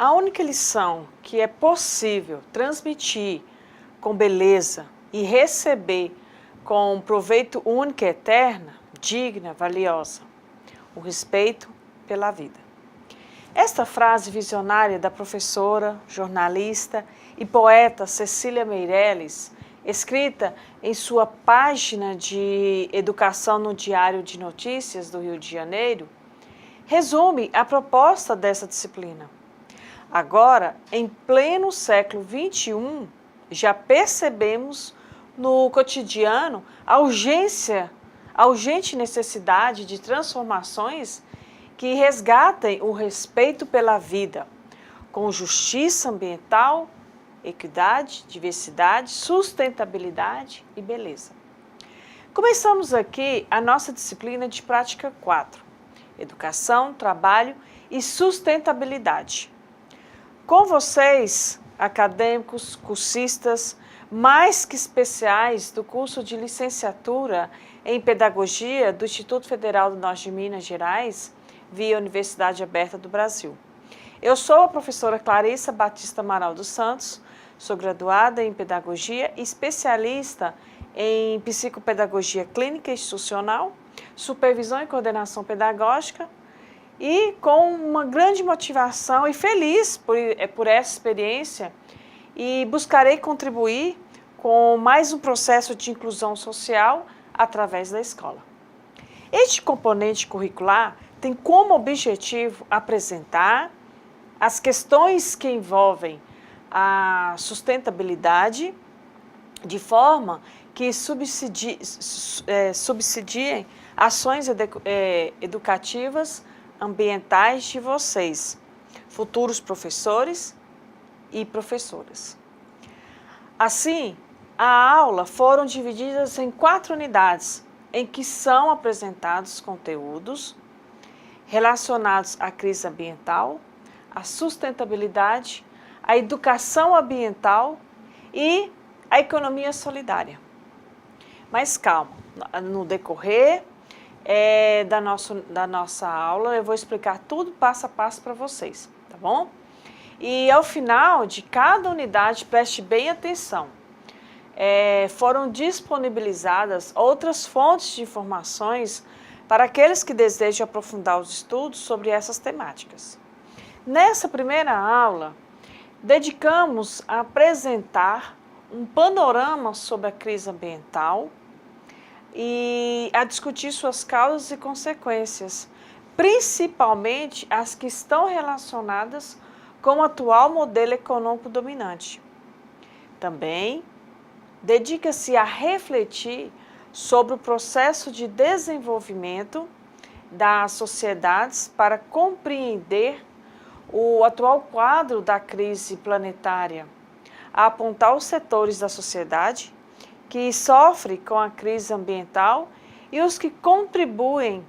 A única lição que é possível transmitir com beleza e receber com proveito único e eterno, digna, valiosa, o respeito pela vida. Esta frase visionária da professora, jornalista e poeta Cecília Meirelles, escrita em sua página de educação no Diário de Notícias do Rio de Janeiro, resume a proposta dessa disciplina. Agora, em pleno século XXI, já percebemos no cotidiano a urgente necessidade de transformações que resgatem o respeito pela vida, com justiça ambiental, equidade, diversidade, sustentabilidade e beleza. Começamos aqui a nossa disciplina de prática 4, Educação, Trabalho e Sustentabilidade. Com vocês, acadêmicos, cursistas, mais que especiais do curso de licenciatura em Pedagogia do Instituto Federal do Norte de Minas Gerais, via Universidade Aberta do Brasil. Eu sou a professora Clarissa Batista Amaral dos Santos, sou graduada em Pedagogia e especialista em Psicopedagogia Clínica e Institucional, Supervisão e Coordenação Pedagógica, e com uma grande motivação e feliz por essa experiência, e buscarei contribuir com mais um processo de inclusão social através da escola. Este componente curricular tem como objetivo apresentar as questões que envolvem a sustentabilidade de forma que subsidiem ações educativas ambientais de vocês, futuros professores e professoras. Assim, a aula foram divididas em 4 unidades, em que são apresentados conteúdos relacionados à crise ambiental, à sustentabilidade, à educação ambiental e à economia solidária. Mas calma, no decorrer da nossa aula eu vou explicar tudo passo a passo para vocês, tá bom? E ao final de cada unidade, preste bem atenção, foram disponibilizadas outras fontes de informações para aqueles que desejam aprofundar os estudos sobre essas temáticas. Nessa primeira aula, dedicamos a apresentar um panorama sobre a crise ambiental e a discutir suas causas e consequências, principalmente as que estão relacionadas com o atual modelo econômico dominante. Também dedica-se a refletir sobre o processo de desenvolvimento das sociedades para compreender o atual quadro da crise planetária, a apontar os setores da sociedade que sofrem com a crise ambiental e os que contribuem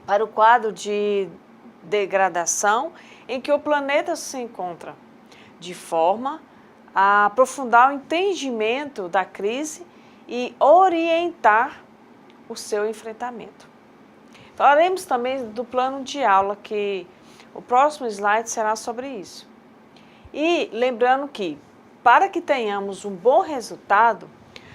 para o quadro de degradação em que o planeta se encontra, de forma a aprofundar o entendimento da crise e orientar o seu enfrentamento. Falaremos também do plano de aula, que o próximo slide será sobre isso. E lembrando que, para que tenhamos um bom resultado,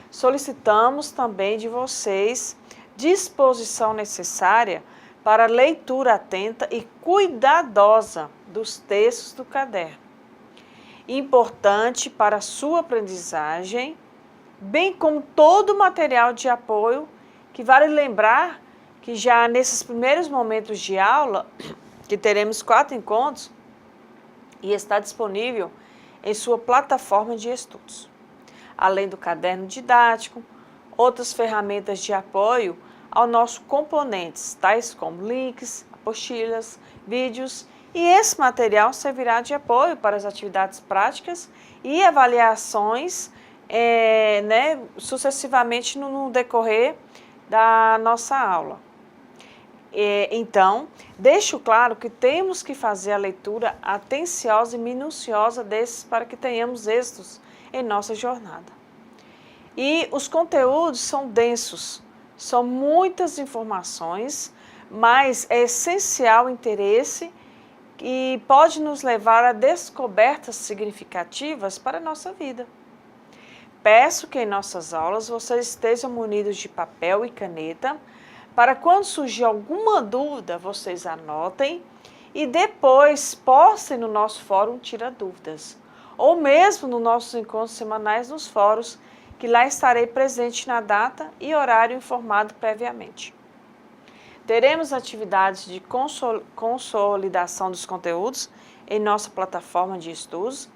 solicitamos também de vocês disposição necessária para a leitura atenta e cuidadosa dos textos do caderno. Importante para a sua aprendizagem, bem como todo o material de apoio, que vale lembrar que já nesses primeiros momentos de aula, que teremos 4 encontros, e está disponível em sua plataforma de estudos. Além do caderno didático, outras ferramentas de apoio ao nosso componentes, tais como links, apostilas, vídeos, e esse material servirá de apoio para as atividades práticas e avaliações sucessivamente no decorrer da nossa aula. Então, deixo claro que temos que fazer a leitura atenciosa e minuciosa desses para que tenhamos êxitos em nossa jornada. E os conteúdos são densos, são muitas informações, mas é essencial o interesse e pode nos levar a descobertas significativas para a nossa vida. Peço que em nossas aulas vocês estejam munidos de papel e caneta, para quando surgir alguma dúvida, vocês anotem e depois postem no nosso fórum Tira Dúvidas, ou mesmo nos nossos encontros semanais nos fóruns, que lá estarei presente na data e horário informado previamente. Teremos atividades de consolidação dos conteúdos em nossa plataforma de estudos,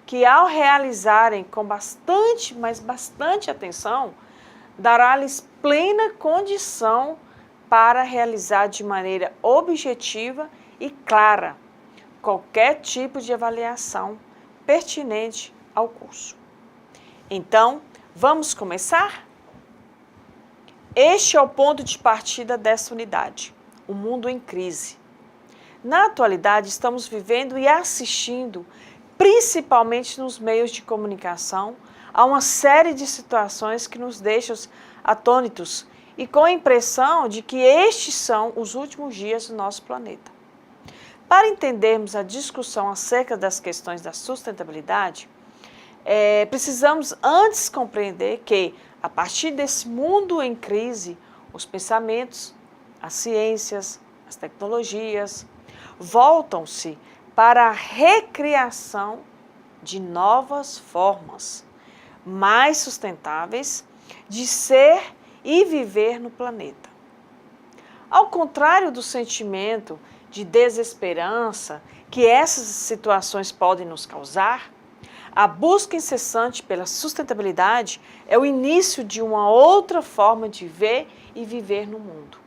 que ao realizarem com bastante, mas bastante atenção, dará-lhes plena condição para realizar de maneira objetiva e clara qualquer tipo de avaliação pertinente ao curso. Então, vamos começar? Este é o ponto de partida dessa unidade, o mundo em crise. Na atualidade, estamos vivendo e assistindo, principalmente nos meios de comunicação, a uma série de situações que nos deixam atônitos e com a impressão de que estes são os últimos dias do nosso planeta. Para entendermos a discussão acerca das questões da sustentabilidade, precisamos antes compreender que, a partir desse mundo em crise, os pensamentos, as ciências, as tecnologias voltam-se para a recriação de novas formas mais sustentáveis de ser e viver no planeta. Ao contrário do sentimento de desesperança que essas situações podem nos causar, a busca incessante pela sustentabilidade é o início de uma outra forma de ver e viver no mundo.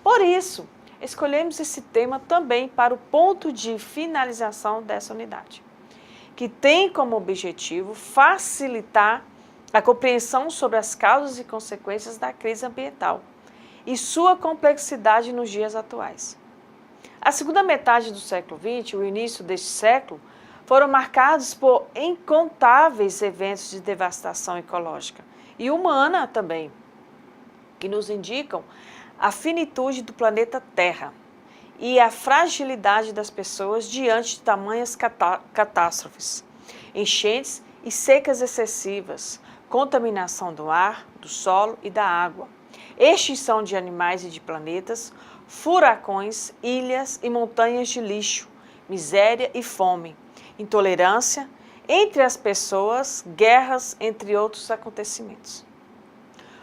Por isso, escolhemos esse tema também para o ponto de finalização dessa unidade, que tem como objetivo facilitar a compreensão sobre as causas e consequências da crise ambiental e sua complexidade nos dias atuais. A segunda metade do século XX, o início deste século, foram marcados por incontáveis eventos de devastação ecológica e humana também, que nos indicam a finitude do planeta Terra e a fragilidade das pessoas diante de tamanhas catástrofes, enchentes e secas excessivas, contaminação do ar, do solo e da água, extinção de animais e de planetas, furacões, ilhas e montanhas de lixo, miséria e fome, intolerância entre as pessoas, guerras, entre outros acontecimentos.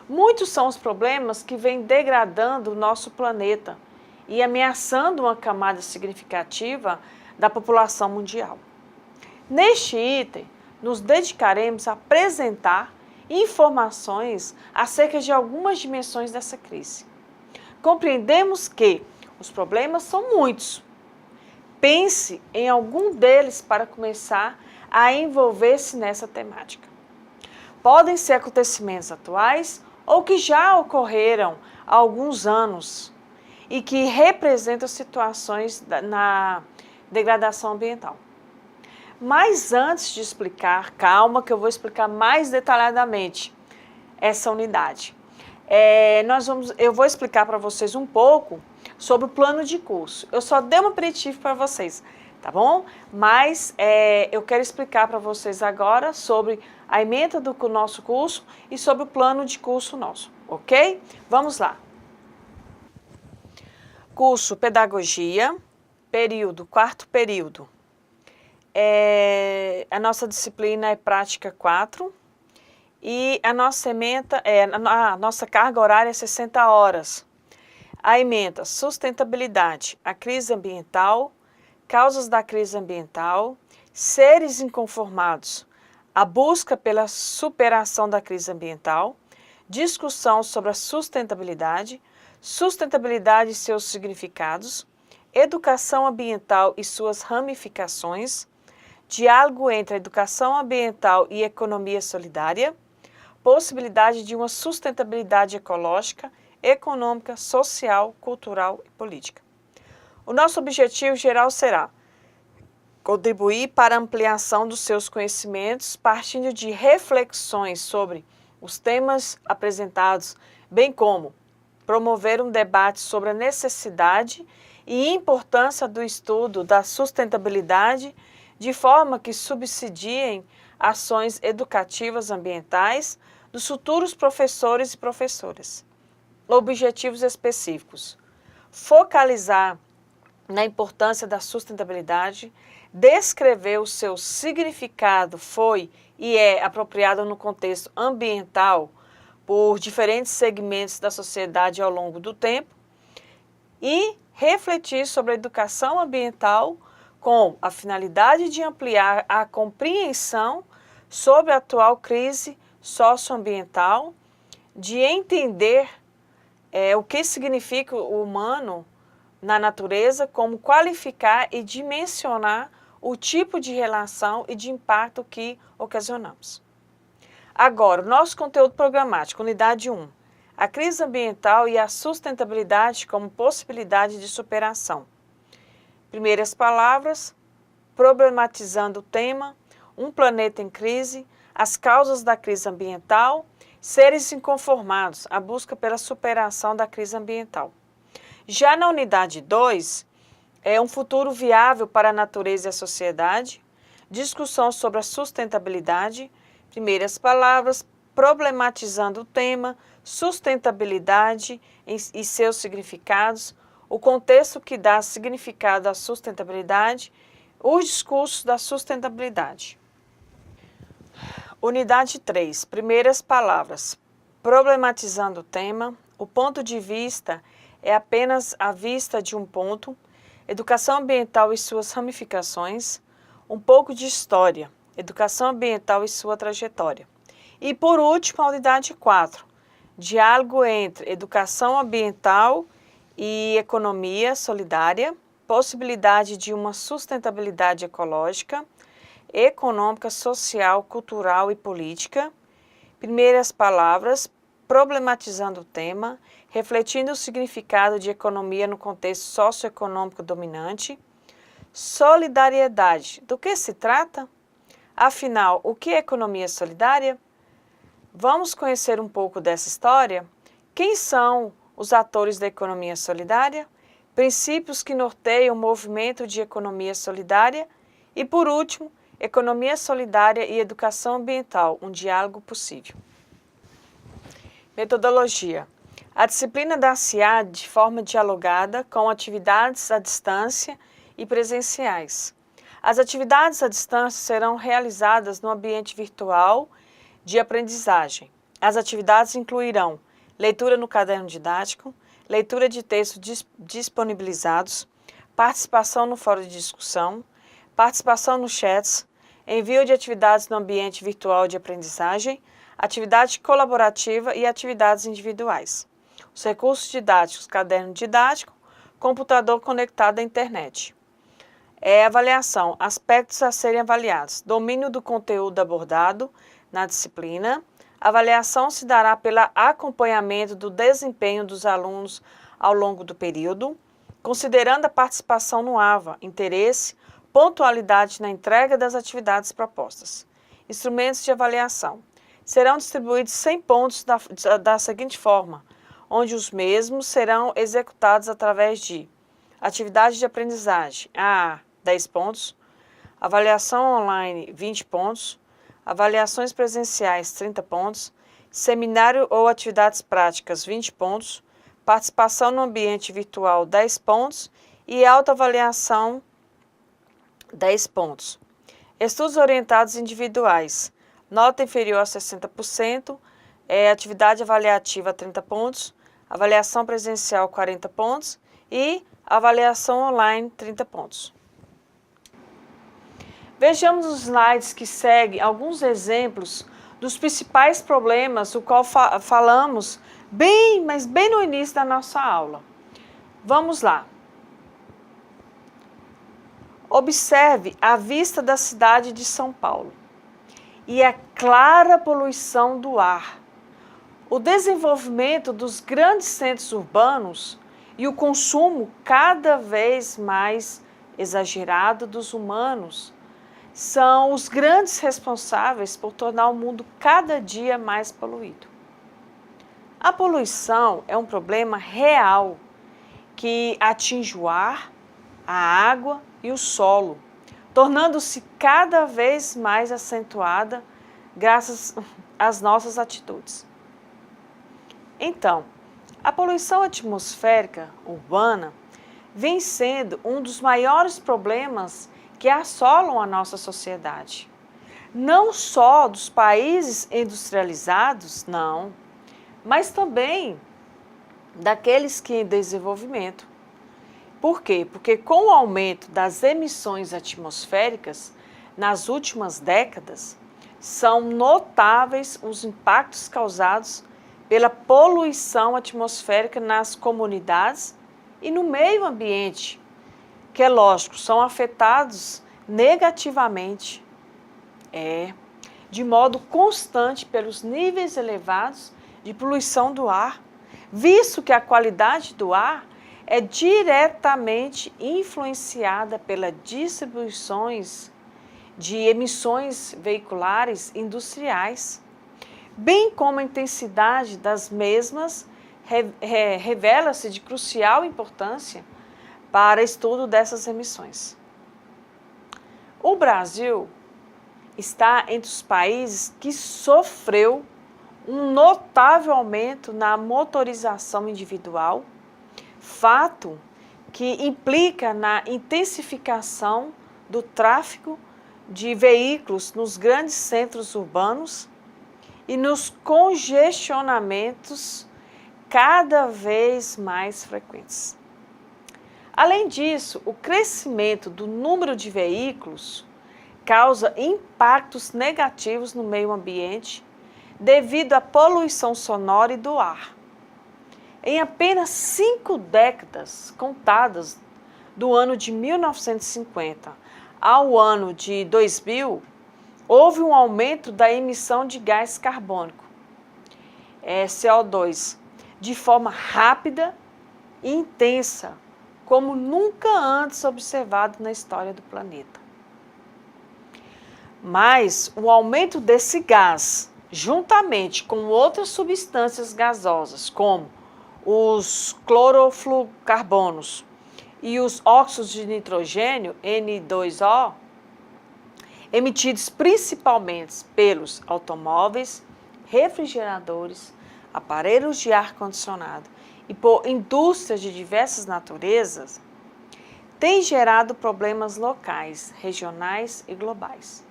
Muitos são os problemas que vêm degradando o nosso planeta e ameaçando uma camada significativa da população mundial. Neste item, nos dedicaremos a apresentar informações acerca de algumas dimensões dessa crise. Compreendemos que os problemas são muitos. Pense em algum deles para começar a envolver-se nessa temática. Podem ser acontecimentos atuais ou que já ocorreram há alguns anos e que representam situações na degradação ambiental. Mas antes de explicar, calma que eu vou explicar mais detalhadamente essa unidade. Eu vou explicar para vocês um pouco sobre o plano de curso. Eu só dei um aperitivo para vocês, tá bom? Mas eu quero explicar para vocês agora sobre a ementa do nosso curso e sobre o plano de curso nosso, ok? Vamos lá. Curso Pedagogia, período, quarto período. A nossa disciplina é Prática 4 e a nossa carga horária é 60 horas. A ementa Sustentabilidade, a crise ambiental, causas da crise ambiental, seres inconformados, a busca pela superação da crise ambiental, discussão sobre a sustentabilidade, sustentabilidade e seus significados, educação ambiental e suas ramificações, diálogo entre a educação ambiental e economia solidária, possibilidade de uma sustentabilidade ecológica, econômica, social, cultural e política. O nosso objetivo geral será contribuir para a ampliação dos seus conhecimentos, partindo de reflexões sobre os temas apresentados, bem como promover um debate sobre a necessidade e importância do estudo da sustentabilidade de forma que subsidiem ações educativas ambientais dos futuros professores e professoras. Objetivos específicos: focalizar na importância da sustentabilidade, descrever o seu significado foi e é apropriado no contexto ambiental por diferentes segmentos da sociedade ao longo do tempo, e refletir sobre a educação ambiental com a finalidade de ampliar a compreensão sobre a atual crise socioambiental, de entender o que significa o humano na natureza, como qualificar e dimensionar o tipo de relação e de impacto que ocasionamos. Agora, o nosso conteúdo programático, unidade 1. A crise ambiental e a sustentabilidade como possibilidade de superação. Primeiras palavras: problematizando o tema, um planeta em crise, as causas da crise ambiental, seres inconformados, a busca pela superação da crise ambiental. Já na unidade 2, é um futuro viável para a natureza e a sociedade, discussão sobre a sustentabilidade, primeiras palavras, problematizando o tema, sustentabilidade e seus significados, o contexto que dá significado à sustentabilidade, os discursos da sustentabilidade. Unidade 3, primeiras palavras, problematizando o tema, o ponto de vista é apenas a vista de um ponto, educação ambiental e suas ramificações, um pouco de história, educação ambiental e sua trajetória. E por último, a unidade 4, diálogo entre educação ambiental e economia solidária, possibilidade de uma sustentabilidade ecológica, econômica, social, cultural e política. Primeiras palavras, problematizando o tema, refletindo o significado de economia no contexto socioeconômico dominante. Solidariedade, do que se trata? Afinal, o que é economia solidária? Vamos conhecer um pouco dessa história? Quem são os atores da economia solidária? Princípios que norteiam o movimento de economia solidária? E, por último, economia solidária e educação ambiental, um diálogo possível. Metodologia. A disciplina dar-se-á de forma dialogada com atividades à distância e presenciais. As atividades à distância serão realizadas no ambiente virtual de aprendizagem. As atividades incluirão leitura no caderno didático, leitura de textos disponibilizados, participação no fórum de discussão, participação nos chats, envio de atividades no ambiente virtual de aprendizagem, atividade colaborativa e atividades individuais. Os recursos didáticos: caderno didático, computador conectado à internet. Avaliação: aspectos a serem avaliados: domínio do conteúdo abordado na disciplina. Avaliação se dará pelo acompanhamento do desempenho dos alunos ao longo do período, considerando a participação no AVA, interesse, pontualidade na entrega das atividades propostas. Instrumentos de avaliação: serão distribuídos 100 pontos da seguinte forma, onde os mesmos serão executados através de atividade de aprendizagem, 10 pontos, avaliação online, 20 pontos, avaliações presenciais, 30 pontos, seminário ou atividades práticas, 20 pontos, participação no ambiente virtual, 10 pontos e autoavaliação, 10 pontos. Estudos orientados individuais, nota inferior a 60%, atividade avaliativa, 30 pontos, avaliação presencial, 40 pontos e avaliação online, 30 pontos. Vejamos os slides que seguem alguns exemplos dos principais problemas, o qual falamos mas bem no início da nossa aula. Vamos lá. Observe a vista da cidade de São Paulo e a clara poluição do ar. O desenvolvimento dos grandes centros urbanos e o consumo cada vez mais exagerado dos humanos são os grandes responsáveis por tornar o mundo cada dia mais poluído. A poluição é um problema real que atinge o ar, a água e o solo, tornando-se cada vez mais acentuada graças às nossas atitudes. Então, a poluição atmosférica urbana vem sendo um dos maiores problemas que assolam a nossa sociedade. Não só dos países industrializados, não, mas também daqueles que em desenvolvimento. Por quê? Porque com o aumento das emissões atmosféricas nas últimas décadas, são notáveis os impactos causados pela poluição atmosférica nas comunidades e no meio ambiente, que é lógico, são afetados negativamente, de modo constante pelos níveis elevados de poluição do ar, visto que a qualidade do ar é diretamente influenciada pelas distribuições de emissões veiculares industriais, bem como a intensidade das mesmas revela-se de crucial importância para estudo dessas emissões. O Brasil está entre os países que sofreu um notável aumento na motorização individual, fato que implica na intensificação do tráfego de veículos nos grandes centros urbanos e nos congestionamentos cada vez mais frequentes. Além disso, o crescimento do número de veículos causa impactos negativos no meio ambiente devido à poluição sonora e do ar. Em apenas 5 décadas contadas, do ano de 1950 ao ano de 2000, houve um aumento da emissão de gás carbônico, CO2, de forma rápida e intensa, como nunca antes observado na história do planeta. Mas o aumento desse gás, juntamente com outras substâncias gasosas, como os clorofluorcarbonos e os óxidos de nitrogênio, N2O, emitidos principalmente pelos automóveis, refrigeradores, aparelhos de ar-condicionado e por indústrias de diversas naturezas, tem gerado problemas locais, regionais e globais.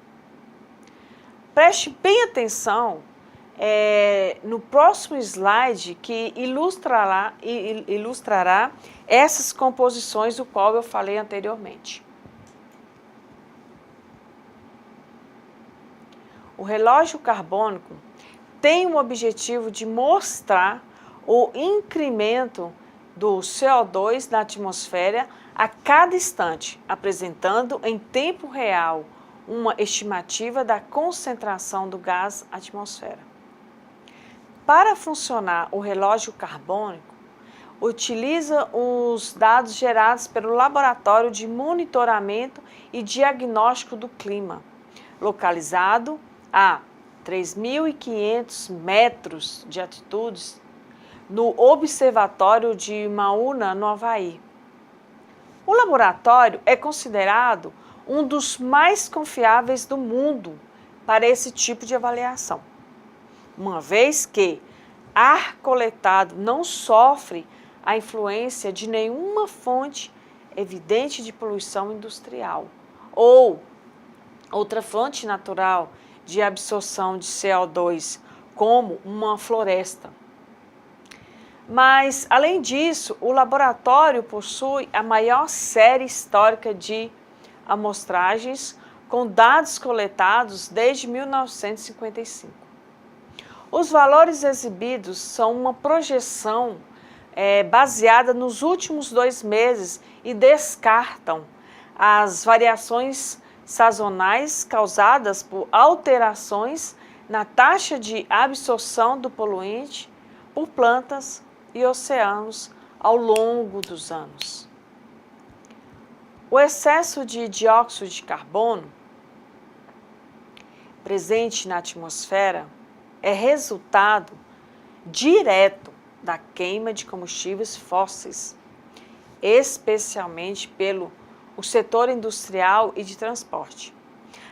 Preste bem atenção no próximo slide que ilustrará essas composições do qual eu falei anteriormente. O relógio carbônico tem o objetivo de mostrar o incremento do CO2 na atmosfera a cada instante, apresentando em tempo real uma estimativa da concentração do gás na atmosfera. Para funcionar o relógio carbônico, utiliza os dados gerados pelo Laboratório de Monitoramento e Diagnóstico do Clima, localizado a 3.500 metros de altitude no Observatório de Mauna, no Havaí. O laboratório é considerado um dos mais confiáveis do mundo para esse tipo de avaliação, uma vez que ar coletado não sofre a influência de nenhuma fonte evidente de poluição industrial ou outra fonte natural de absorção de CO2, como uma floresta. Mas, além disso, o laboratório possui a maior série histórica de amostragens com dados coletados desde 1955. Os valores exibidos são uma projeção baseada nos últimos 2 meses e descartam as variações sazonais causadas por alterações na taxa de absorção do poluente por plantas e oceanos ao longo dos anos. O excesso de dióxido de carbono presente na atmosfera é resultado direto da queima de combustíveis fósseis especialmente pelo o setor industrial e de transporte.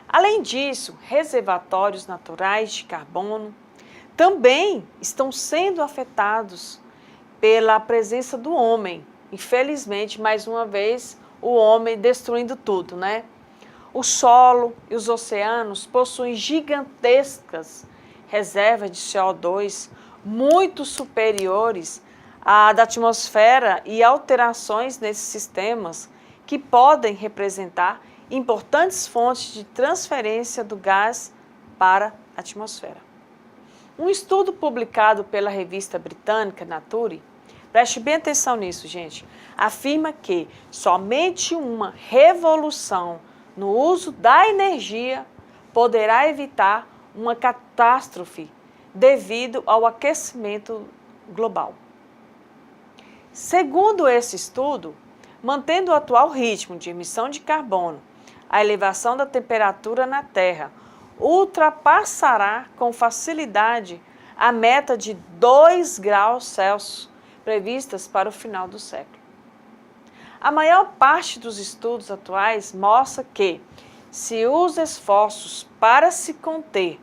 Além disso, reservatórios naturais de carbono também estão sendo afetados pela presença do homem. Infelizmente, mais uma vez, o homem destruindo tudo, né? O solo e os oceanos possuem gigantescas reservas de CO2 muito superiores à da atmosfera e alterações nesses sistemas que podem representar importantes fontes de transferência do gás para a atmosfera. Um estudo publicado pela revista britânica Nature, preste bem atenção nisso, gente, afirma que somente uma revolução no uso da energia poderá evitar uma catástrofe devido ao aquecimento global. Segundo esse estudo, mantendo o atual ritmo de emissão de carbono, a elevação da temperatura na Terra ultrapassará com facilidade a meta de 2 graus Celsius previstas para o final do século. A maior parte dos estudos atuais mostra que, se os esforços para se conter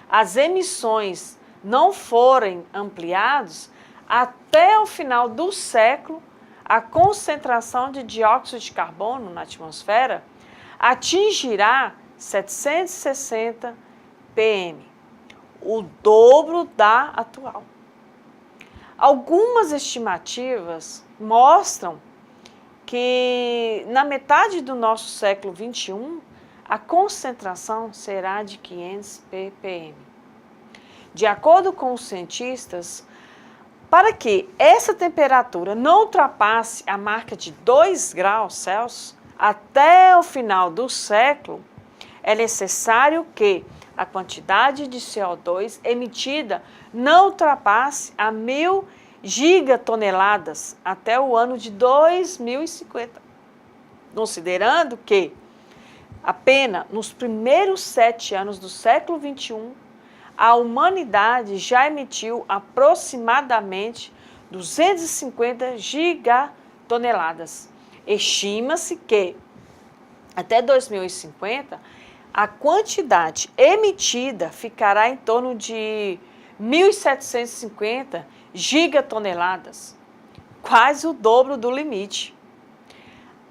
as emissões não forem ampliados, até o final do século, a concentração de dióxido de carbono na atmosfera atingirá 760 ppm, o dobro da atual. Algumas estimativas mostram que na metade do nosso século XXI, a concentração será de 500 ppm. De acordo com os cientistas, para que essa temperatura não ultrapasse a marca de 2 graus Celsius até o final do século, é necessário que a quantidade de CO2 emitida não ultrapasse a 1.000 gigatoneladas até o ano de 2050, considerando que apenas nos primeiros 7 anos do século XXI, a humanidade já emitiu aproximadamente 250 gigatoneladas. Estima-se que, até 2050, a quantidade emitida ficará em torno de 1.750 gigatoneladas, quase o dobro do limite.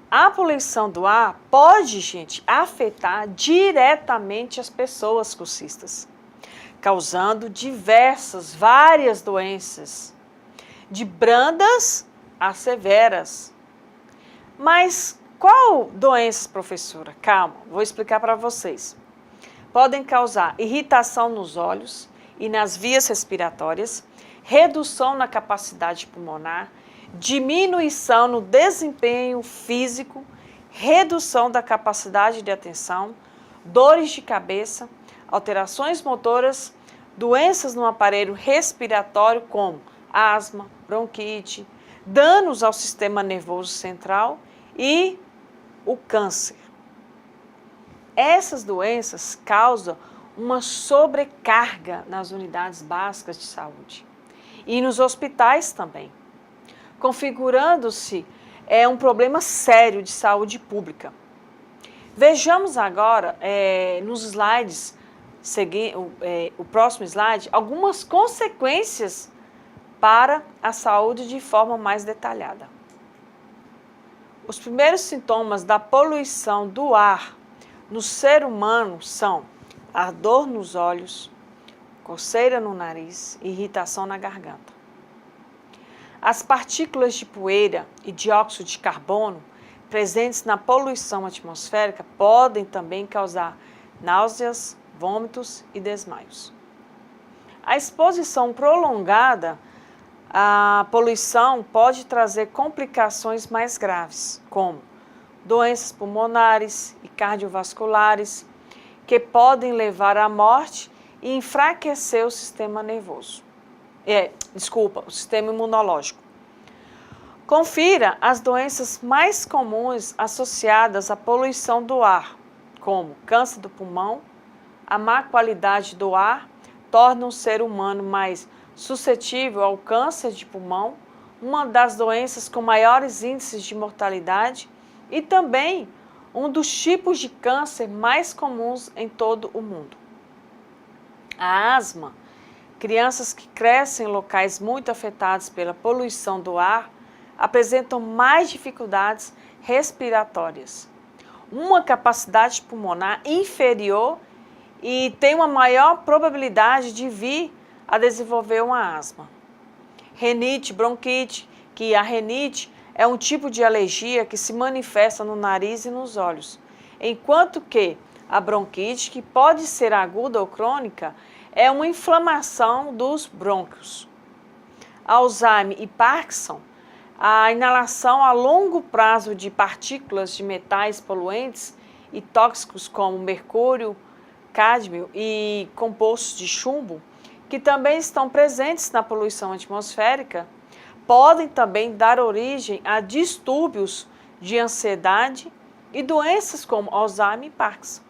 A poluição do ar pode, gente, afetar diretamente as pessoas cursistas, causando várias doenças, de brandas a severas. Mas qual doenças, professora? Calma, vou explicar para vocês. Podem causar irritação nos olhos e nas vias respiratórias, redução na capacidade pulmonar, diminuição no desempenho físico, redução da capacidade de atenção, dores de cabeça, alterações motoras, doenças no aparelho respiratório como asma, bronquite, danos ao sistema nervoso central e o câncer. Essas doenças causam uma sobrecarga nas unidades básicas de saúde e nos hospitais também, configurando-se um problema sério de saúde pública. Vejamos agora, nos slides, o próximo slide, algumas consequências para a saúde de forma mais detalhada. Os primeiros sintomas da poluição do ar no ser humano são ardor nos olhos, coceira no nariz e irritação na garganta. As partículas de poeira e dióxido de carbono presentes na poluição atmosférica podem também causar náuseas, vômitos e desmaios. A exposição prolongada à poluição pode trazer complicações mais graves, como doenças pulmonares e cardiovasculares, que podem levar à morte e enfraquecer o sistema nervoso. O sistema imunológico. Confira as doenças mais comuns associadas à poluição do ar, como câncer do pulmão. A má qualidade do ar torna o ser humano mais suscetível ao câncer de pulmão, uma das doenças com maiores índices de mortalidade e também um dos tipos de câncer mais comuns em todo o mundo. A asma, crianças que crescem em locais muito afetados pela poluição do ar, apresentam mais dificuldades respiratórias, uma capacidade pulmonar inferior e tem uma maior probabilidade de vir a desenvolver uma asma. Renite, bronquite, que a renite é um tipo de alergia que se manifesta no nariz e nos olhos, enquanto que a bronquite, que pode ser aguda ou crônica, é uma inflamação dos brônquios. Alzheimer e Parkinson, a inalação a longo prazo de partículas de metais poluentes e tóxicos como mercúrio, cádmio e compostos de chumbo, que também estão presentes na poluição atmosférica, podem também dar origem a distúrbios de ansiedade e doenças como Alzheimer e Parkinson.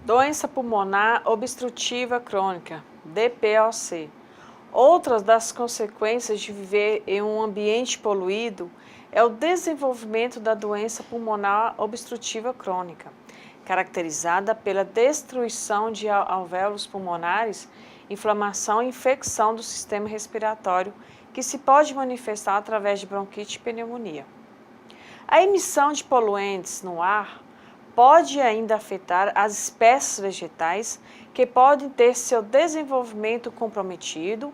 Doença pulmonar obstrutiva crônica, DPOC. Outras das consequências de viver em um ambiente poluído é o desenvolvimento da doença pulmonar obstrutiva crônica, caracterizada pela destruição de alvéolos pulmonares, inflamação e infecção do sistema respiratório, que se pode manifestar através de bronquite e pneumonia. A emissão de poluentes no ar pode ainda afetar as espécies vegetais que podem ter seu desenvolvimento comprometido,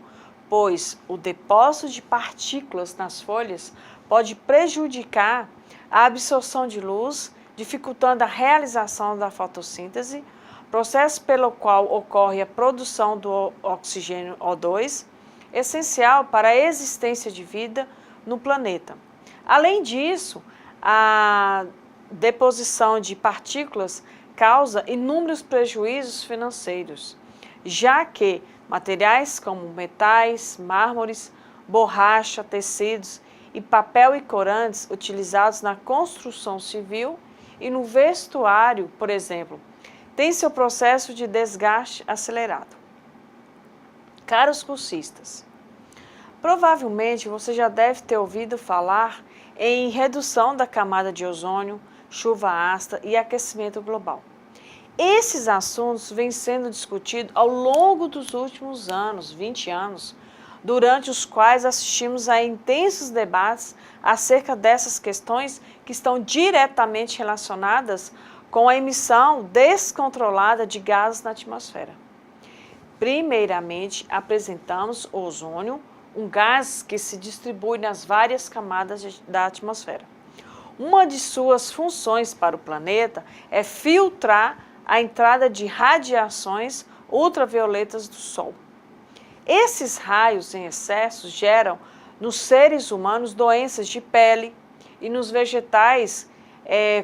pois o depósito de partículas nas folhas pode prejudicar a absorção de luz, dificultando a realização da fotossíntese, processo pelo qual ocorre a produção do oxigênio O2, essencial para a existência de vida no planeta. Além disso, a deposição de partículas causa inúmeros prejuízos financeiros, já que materiais como metais, mármores, borracha, tecidos e papel e corantes utilizados na construção civil e no vestuário, por exemplo, têm seu processo de desgaste acelerado. Caros cursistas, provavelmente você já deve ter ouvido falar em redução da camada de ozônio, chuva ácida e aquecimento global. Esses assuntos vêm sendo discutidos ao longo dos últimos anos, 20 anos, durante os quais assistimos a intensos debates acerca dessas questões que estão diretamente relacionadas com a emissão descontrolada de gases na atmosfera. Primeiramente, apresentamos o ozônio, um gás que se distribui nas várias camadas da atmosfera. Uma de suas funções para o planeta é filtrar a entrada de radiações ultravioletas do Sol. Esses raios em excesso geram nos seres humanos doenças de pele e nos vegetais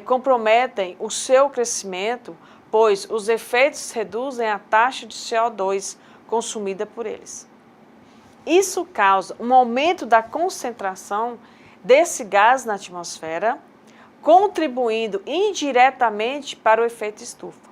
comprometem o seu crescimento, pois os efeitos reduzem a taxa de CO2 consumida por eles. Isso causa um aumento da concentração desse gás na atmosfera, contribuindo indiretamente para o efeito estufa.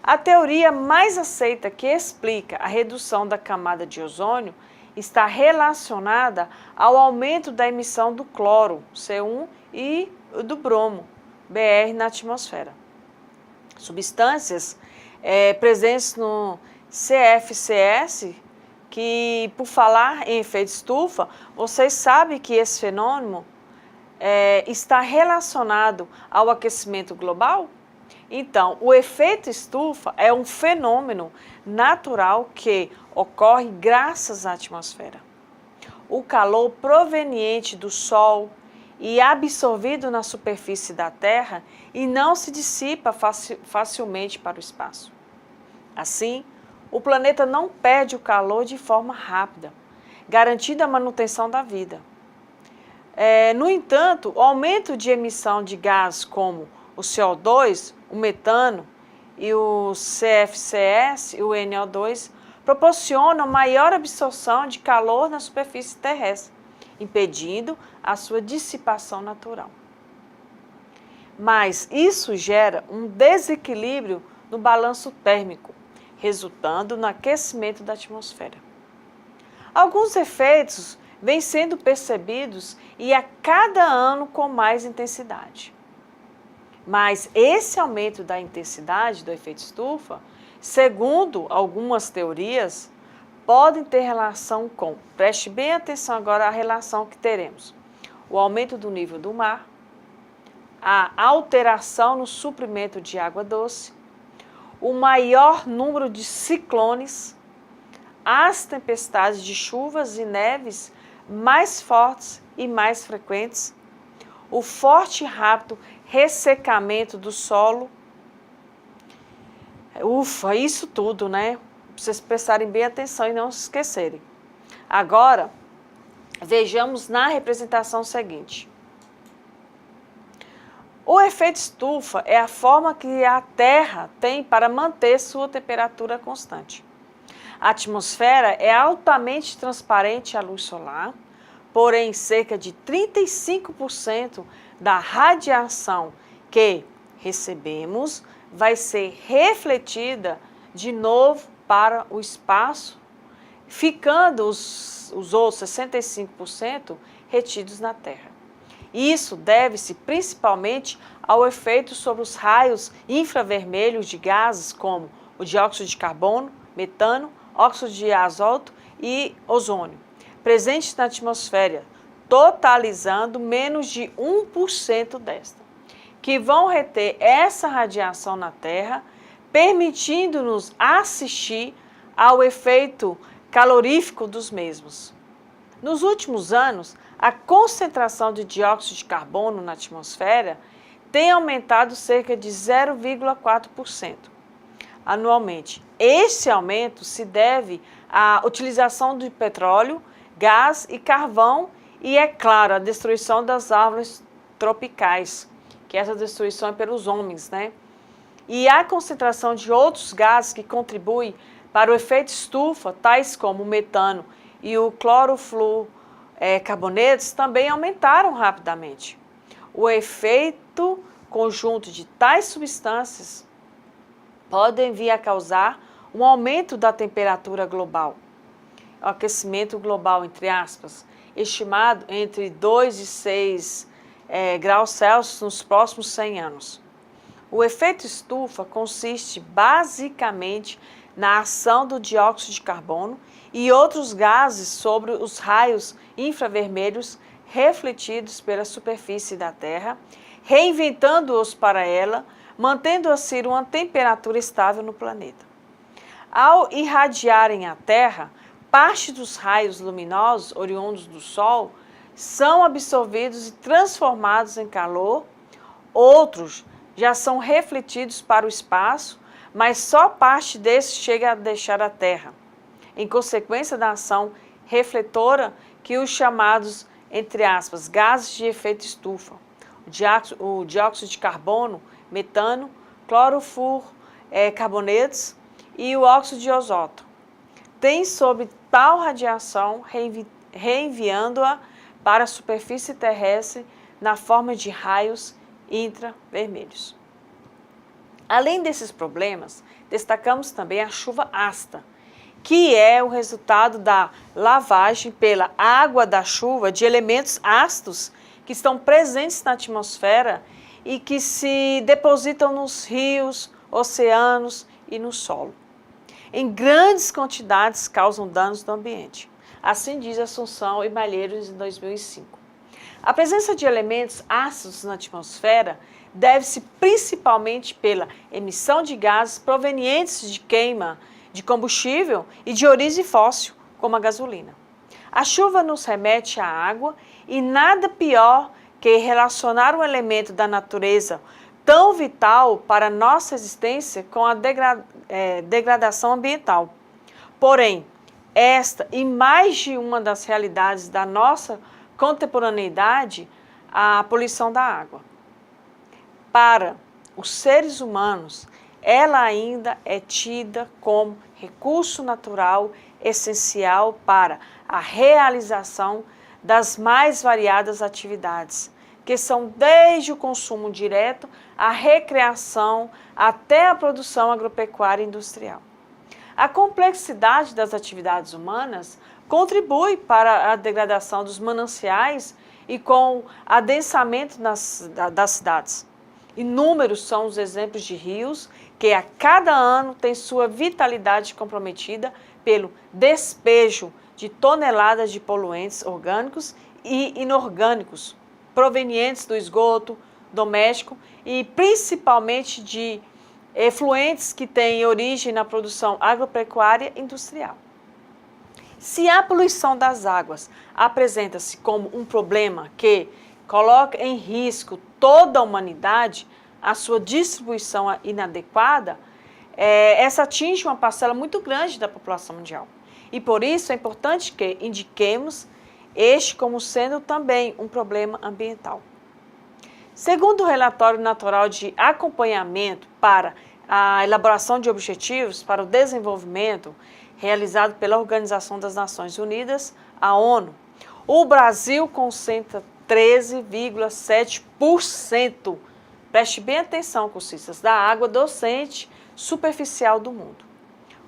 A teoria mais aceita que explica a redução da camada de ozônio está relacionada ao aumento da emissão do cloro, C1, e do bromo, Br, na atmosfera. Substâncias presentes no CFCS, que, por falar em efeito estufa, vocês sabem que esse fenômeno está relacionado ao aquecimento global? Então, o efeito estufa é um fenômeno natural que ocorre graças à atmosfera. O calor proveniente do Sol e absorvido na superfície da Terra e não se dissipa facilmente para o espaço. Assim, o planeta não perde o calor de forma rápida, garantindo a manutenção da vida. No entanto, o aumento de emissão de gases como o CO2, o metano e o CFCS e o NO2 proporcionam maior absorção de calor na superfície terrestre, impedindo a sua dissipação natural. Mas isso gera um desequilíbrio no balanço térmico, resultando no aquecimento da atmosfera. Alguns efeitos vêm sendo percebidos e a cada ano com mais intensidade. Mas esse aumento da intensidade do efeito estufa, segundo algumas teorias, podem ter relação com, preste bem atenção agora à relação que teremos, o aumento do nível do mar, a alteração no suprimento de água doce, o maior número de ciclones, as tempestades de chuvas e neves mais fortes e mais frequentes, o forte e rápido ressecamento do solo. Ufa, isso tudo, né? Pra vocês prestarem bem atenção e não se esquecerem. Agora, vejamos na representação seguinte. O efeito estufa é a forma que a Terra tem para manter sua temperatura constante. A atmosfera é altamente transparente à luz solar, porém cerca de 35% da radiação que recebemos vai ser refletida de novo para o espaço, ficando os outros 65% retidos na Terra. Isso deve-se principalmente ao efeito sobre os raios infravermelhos de gases como o dióxido de carbono, metano, óxido de azoto e ozônio, presentes na atmosfera, totalizando menos de 1% desta, que vão reter essa radiação na Terra, permitindo-nos assistir ao efeito calorífico dos mesmos. Nos últimos anos, a concentração de dióxido de carbono na atmosfera tem aumentado cerca de 0,4% anualmente. Esse aumento se deve à utilização de petróleo, gás e carvão e, é claro, a destruição das árvores tropicais, que essa destruição é pelos homens, né? E a concentração de outros gases que contribuem para o efeito estufa, tais como o metano e o clorofluorcarbonetos, também aumentaram rapidamente. O efeito conjunto de tais substâncias podem vir a causar um aumento da temperatura global, o aquecimento global, entre aspas, estimado entre 2 e 6 graus Celsius nos próximos 100 anos. O efeito estufa consiste basicamente na ação do dióxido de carbono e outros gases sobre os raios infravermelhos refletidos pela superfície da Terra, reinventando-os para ela, mantendo assim uma temperatura estável no planeta. Ao irradiarem a Terra, parte dos raios luminosos oriundos do Sol são absorvidos e transformados em calor, outros já são refletidos para o espaço, mas só parte desses chega a deixar a Terra, em consequência da ação refletora que os chamados, entre aspas, gases de efeito estufa, o dióxido de carbono, metano, clorofluorcarbonetos e o óxido de azoto, tem sobre tal radiação reenviando-a para a superfície terrestre na forma de raios infravermelhos. Além desses problemas, destacamos também a chuva ácida, que é o resultado da lavagem pela água da chuva de elementos ácidos que estão presentes na atmosfera e que se depositam nos rios, oceanos e no solo. Em grandes quantidades causam danos no ambiente. Assim diz Assunção e Malheiros em 2005. A presença de elementos ácidos na atmosfera deve-se principalmente pela emissão de gases provenientes de queima de combustível e de origem fóssil, como a gasolina. A chuva nos remete à água e nada pior que relacionar um elemento da natureza tão vital para a nossa existência com a degradação ambiental. Porém, esta e mais de uma das realidades da nossa contemporaneidade, a poluição da água. Para os seres humanos, ela ainda é tida como recurso natural essencial para a realização das mais variadas atividades, que são desde o consumo direto, a recreação, até a produção agropecuária e industrial. A complexidade das atividades humanas contribui para a degradação dos mananciais e com o adensamento das cidades. Inúmeros são os exemplos de rios que a cada ano têm sua vitalidade comprometida pelo despejo de toneladas de poluentes orgânicos e inorgânicos provenientes do esgoto doméstico e principalmente de efluentes que têm origem na produção agropecuária industrial. Se a poluição das águas apresenta-se como um problema que coloca em risco toda a humanidade, a sua distribuição inadequada, essa atinge uma parcela muito grande da população mundial. E por isso é importante que indiquemos este como sendo também um problema ambiental. Segundo o relatório natural de acompanhamento para a elaboração de objetivos para o desenvolvimento, realizado pela Organização das Nações Unidas, a ONU, o Brasil concentra 13,7%, preste bem atenção, cursistas, da água docente superficial do mundo.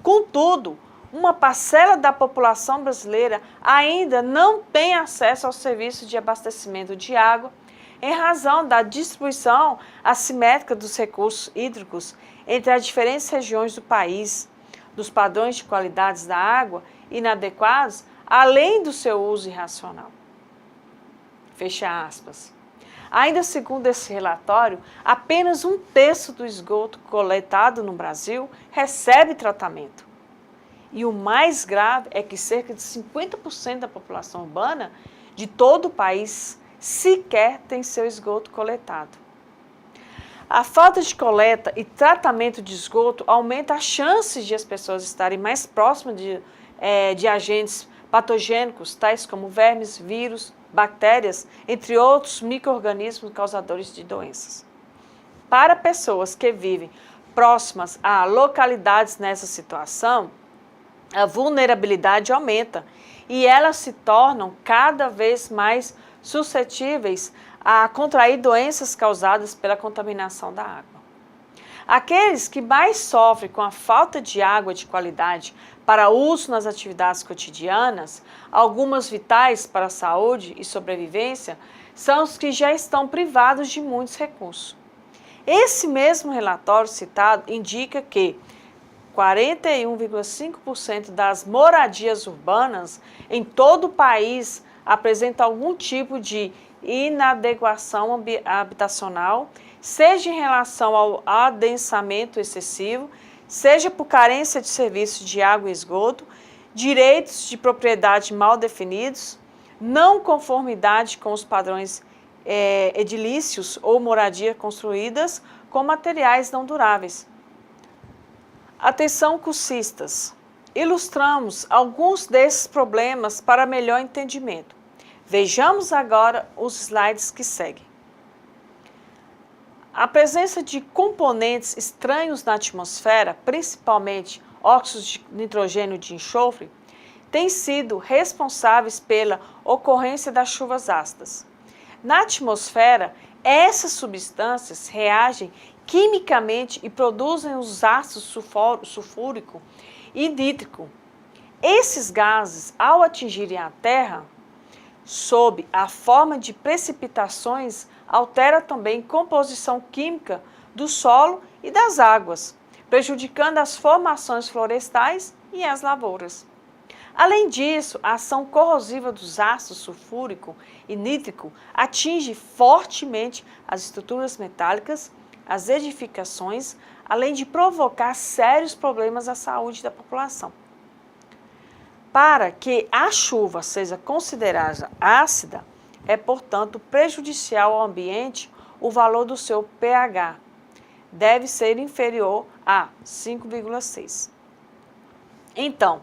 Contudo, uma parcela da população brasileira ainda não tem acesso ao serviço de abastecimento de água em razão da distribuição assimétrica dos recursos hídricos entre as diferentes regiões do país, dos padrões de qualidades da água inadequados, além do seu uso irracional. Fecha aspas. Ainda segundo esse relatório, apenas 1/3 do esgoto coletado no Brasil recebe tratamento. E o mais grave é que cerca de 50% da população urbana de todo o país sequer tem seu esgoto coletado. A falta de coleta e tratamento de esgoto aumenta as chances de as pessoas estarem mais próximas de agentes patogênicos, tais como vermes, vírus, bactérias, entre outros micro-organismos causadores de doenças. Para pessoas que vivem próximas a localidades nessa situação, a vulnerabilidade aumenta e elas se tornam cada vez mais suscetíveis a contrair doenças causadas pela contaminação da água. Aqueles que mais sofrem com a falta de água de qualidade para uso nas atividades cotidianas, algumas vitais para a saúde e sobrevivência, são os que já estão privados de muitos recursos. Esse mesmo relatório citado indica que 41,5% das moradias urbanas em todo o país apresentam algum tipo de inadequação habitacional, seja em relação ao adensamento excessivo, seja por carência de serviços de água e esgoto, direitos de propriedade mal definidos, não conformidade com os padrões edilícios ou moradia construídas com materiais não duráveis. Atenção, cursistas! Ilustramos alguns desses problemas para melhor entendimento. Vejamos agora os slides que seguem. A presença de componentes estranhos na atmosfera, principalmente óxidos de nitrogênio e de enxofre, tem sido responsáveis pela ocorrência das chuvas ácidas. Na atmosfera, essas substâncias reagem quimicamente e produzem os ácidos sulfúrico e nítrico. Esses gases, ao atingirem a Terra, sob a forma de precipitações, altera também a composição química do solo e das águas, prejudicando as formações florestais e as lavouras. Além disso, a ação corrosiva dos ácidos sulfúrico e nítrico atinge fortemente as estruturas metálicas, as edificações, além de provocar sérios problemas à saúde da população. Para que a chuva seja considerada ácida, é, portanto, prejudicial ao ambiente o valor do seu pH. Deve ser inferior a 5,6. Então,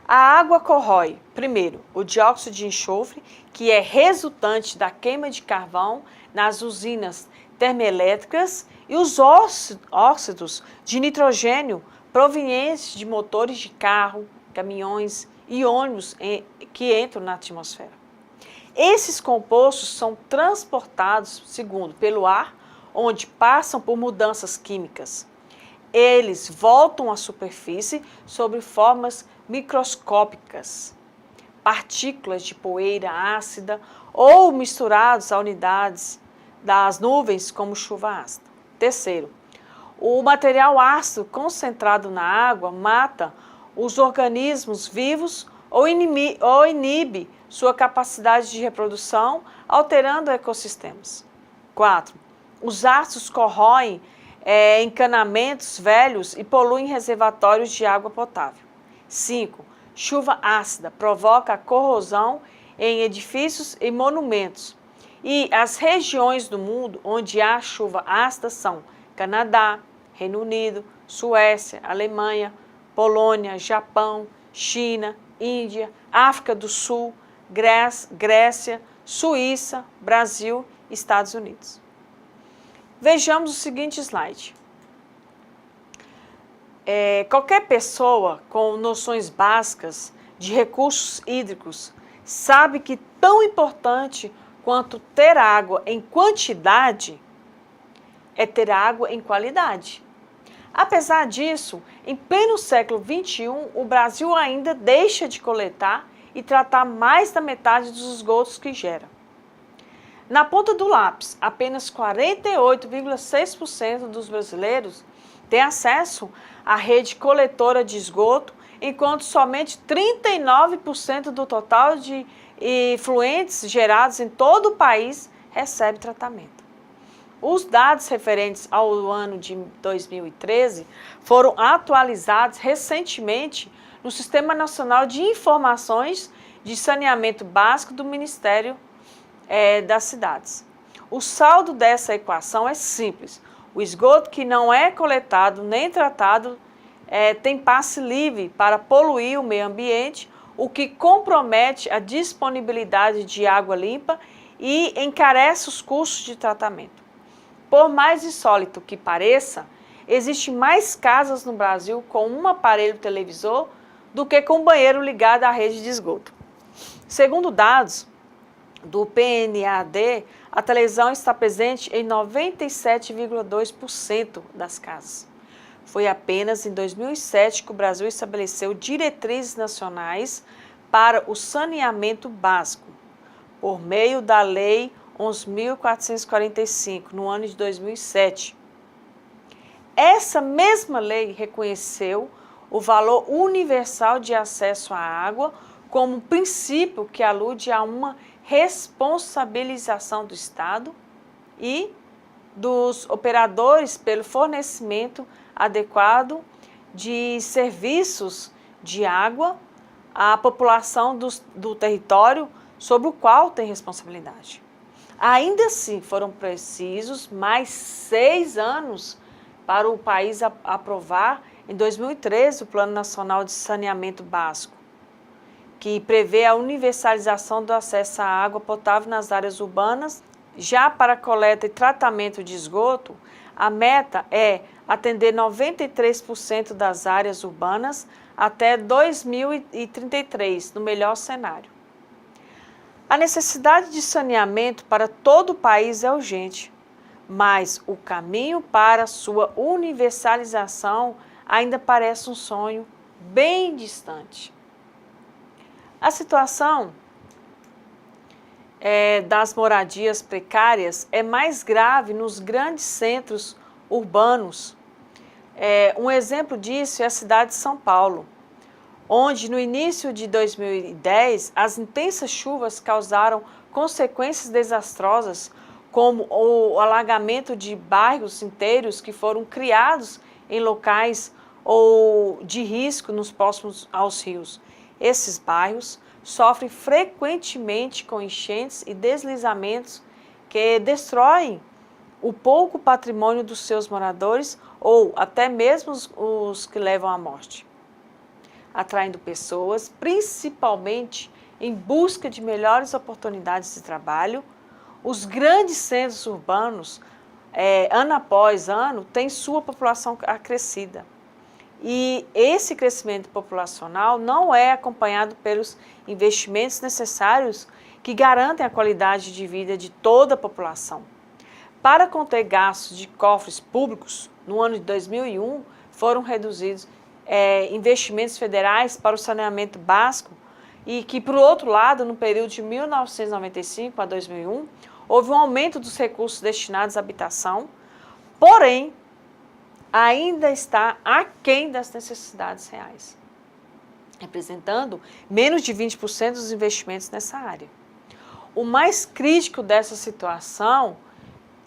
a água corrói, primeiro, o dióxido de enxofre, que é resultante da queima de carvão nas usinas termoelétricas, e os óxidos de nitrogênio provenientes de motores de carro, caminhões e ônibus que entram na atmosfera. Esses compostos são transportados, segundo, pelo ar, onde passam por mudanças químicas. Eles voltam à superfície sob formas microscópicas partículas de poeira ácida ou misturados a unidades das nuvens como chuva ácida. Terceiro, o material ácido concentrado na água mata os organismos vivos ou inibe sua capacidade de reprodução, alterando ecossistemas. 4. Os ácidos corroem encanamentos velhos e poluem reservatórios de água potável. 5. Chuva ácida provoca a corrosão em edifícios e monumentos. E as regiões do mundo onde há chuva ácida são Canadá, Reino Unido, Suécia, Alemanha, Polônia, Japão, China, Índia, África do Sul, Grécia, Suíça, Brasil e Estados Unidos. Vejamos o seguinte slide. Qualquer pessoa com noções básicas de recursos hídricos sabe que tão importante quanto ter água em quantidade é ter água em qualidade. Apesar disso, em pleno século XXI, o Brasil ainda deixa de coletar e tratar mais da metade dos esgotos que gera. Na ponta do lápis, apenas 48,6% dos brasileiros têm acesso à rede coletora de esgoto, enquanto somente 39% do total de efluentes gerados em todo o país recebe tratamento. Os dados referentes ao ano de 2013 foram atualizados recentemente no Sistema Nacional de Informações de Saneamento Básico do Ministério das Cidades. O saldo dessa equação é simples. O esgoto que não é coletado nem tratado tem passe livre para poluir o meio ambiente, o que compromete a disponibilidade de água limpa e encarece os custos de tratamento. Por mais insólito que pareça, existem mais casas no Brasil com um aparelho televisor do que com banheiro ligado à rede de esgoto. Segundo dados do PNAD, a televisão está presente em 97,2% das casas. Foi apenas em 2007 que o Brasil estabeleceu diretrizes nacionais para o saneamento básico, por meio da Lei 11.445, no ano de 2007. Essa mesma lei reconheceu o valor universal de acesso à água como um princípio que alude a uma responsabilização do Estado e dos operadores pelo fornecimento adequado de serviços de água à população do território sobre o qual tem responsabilidade. Ainda assim, foram precisos mais 6 anos para o país aprovar, em 2013, o Plano Nacional de Saneamento Básico, que prevê a universalização do acesso à água potável nas áreas urbanas. Já para coleta e tratamento de esgoto, a meta é atender 93% das áreas urbanas até 2033, no melhor cenário. A necessidade de saneamento para todo o país é urgente, mas o caminho para sua universalização ainda parece um sonho bem distante. A situação das moradias precárias é mais grave nos grandes centros urbanos. Um exemplo disso é a cidade de São Paulo, onde no início de 2010 as intensas chuvas causaram consequências desastrosas, como o alagamento de bairros inteiros que foram criados em locais ou de risco nos próximos aos rios. Esses bairros sofrem frequentemente com enchentes e deslizamentos que destroem o pouco patrimônio dos seus moradores ou até mesmo os que levam à morte, atraindo pessoas, principalmente em busca de melhores oportunidades de trabalho. Os grandes centros urbanos, ano após ano, têm sua população acrescida. E esse crescimento populacional não é acompanhado pelos investimentos necessários que garantem a qualidade de vida de toda a população. Para conter gastos de cofres públicos, no ano de 2001, foram reduzidos investimentos federais para o saneamento básico e que, por outro lado, no período de 1995 a 2001, houve um aumento dos recursos destinados à habitação, porém, ainda está aquém das necessidades reais, representando menos de 20% dos investimentos nessa área. O mais crítico dessa situação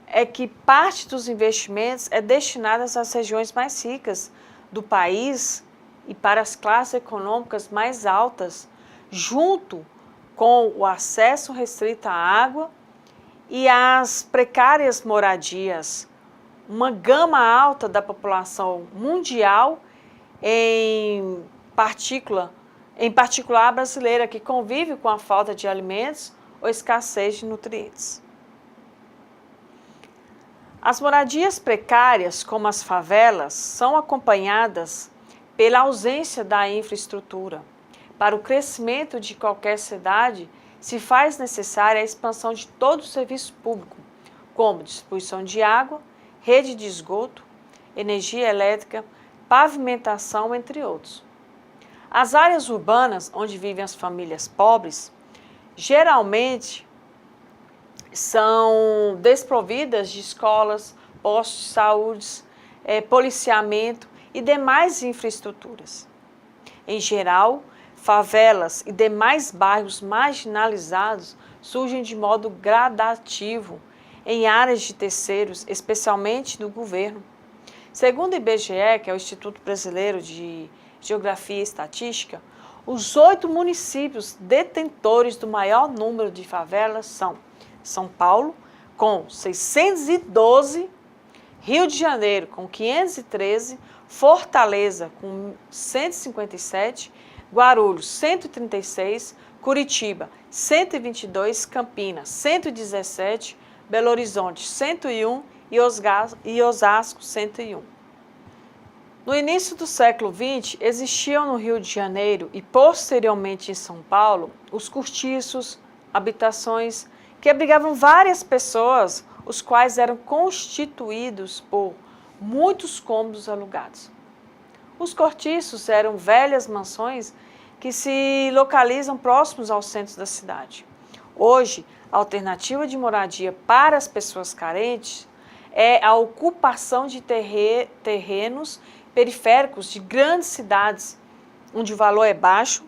é que parte dos investimentos é destinada às regiões mais ricas do país e para as classes econômicas mais altas, junto com o acesso restrito à água e às precárias moradias. Uma gama alta da população mundial, em particular a brasileira, que convive com a falta de alimentos ou escassez de nutrientes. As moradias precárias, como as favelas, são acompanhadas pela ausência da infraestrutura. Para o crescimento de qualquer cidade, se faz necessária a expansão de todo o serviço público, como distribuição de água, rede de esgoto, energia elétrica, pavimentação, entre outros. As áreas urbanas, onde vivem as famílias pobres, geralmente são desprovidas de escolas, postos de saúde, policiamento e demais infraestruturas. Em geral, favelas e demais bairros marginalizados surgem de modo gradativo em áreas de terceiros, especialmente no governo. Segundo o IBGE, que é o Instituto Brasileiro de Geografia e Estatística, os 8 municípios detentores do maior número de favelas são São Paulo, com 612, Rio de Janeiro, com 513, Fortaleza, com 157, Guarulhos, 136, Curitiba, 122, Campinas, 117, Belo Horizonte, 101 e Osasco, 101. No início do século XX, existiam no Rio de Janeiro e posteriormente em São Paulo os cortiços, habitações que abrigavam várias pessoas, os quais eram constituídos por muitos cômodos alugados. Os cortiços eram velhas mansões que se localizam próximos aos centros da cidade. Hoje, a alternativa de moradia para as pessoas carentes é a ocupação de terrenos periféricos de grandes cidades, onde o valor é baixo.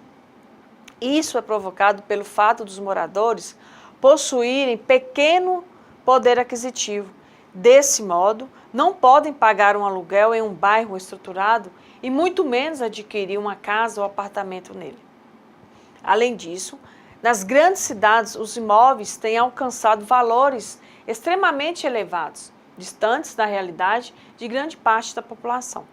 Isso é provocado pelo fato dos moradores possuírem pequeno poder aquisitivo. Desse modo, não podem pagar um aluguel em um bairro estruturado e muito menos adquirir uma casa ou apartamento nele. Além disso, nas grandes cidades, os imóveis têm alcançado valores extremamente elevados, distantes da realidade de grande parte da população.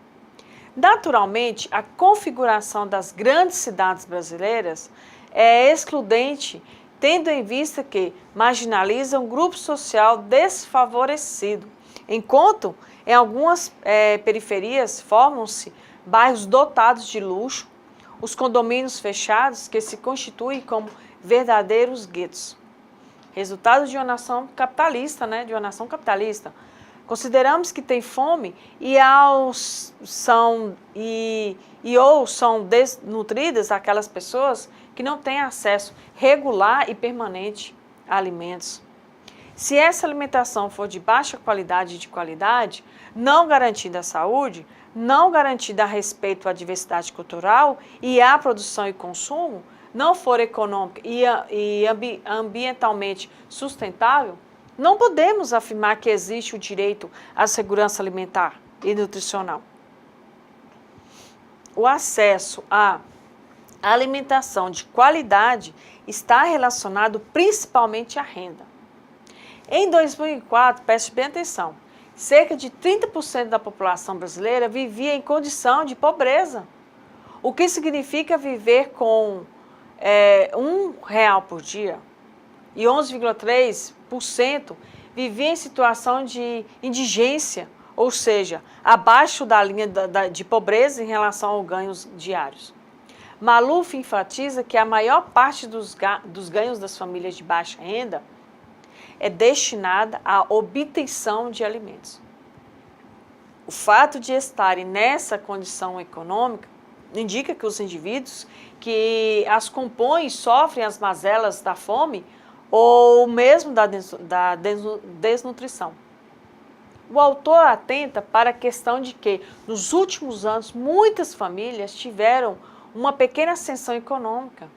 Naturalmente, a configuração das grandes cidades brasileiras é excludente, tendo em vista que marginaliza um grupo social desfavorecido, enquanto em algumas periferias formam-se bairros dotados de luxo, os condomínios fechados que se constituem como verdadeiros guetos. Resultado de uma nação capitalista, Consideramos que tem fome ou são desnutridas aquelas pessoas que não têm acesso regular e permanente a alimentos. Se essa alimentação for de baixa qualidade e de qualidade, não garantida a saúde, não garantida a respeito à diversidade cultural e à produção e consumo, não for econômica e ambientalmente sustentável, não podemos afirmar que existe o direito à segurança alimentar e nutricional. O acesso à alimentação de qualidade está relacionado principalmente à renda. Em 2004, preste bem atenção, cerca de 30% da população brasileira vivia em condição de pobreza, o que significa viver com R$1 por dia, e 11,3% vivia em situação de indigência, ou seja, abaixo da linha de pobreza em relação aos ganhos diários. Maluf enfatiza que a maior parte dos ganhos das famílias de baixa renda é destinada à obtenção de alimentos. O fato de estarem nessa condição econômica indica que os indivíduos que as compõem sofrem as mazelas da fome ou mesmo da desnutrição. O autor atenta para a questão de que, nos últimos anos, muitas famílias tiveram uma pequena ascensão econômica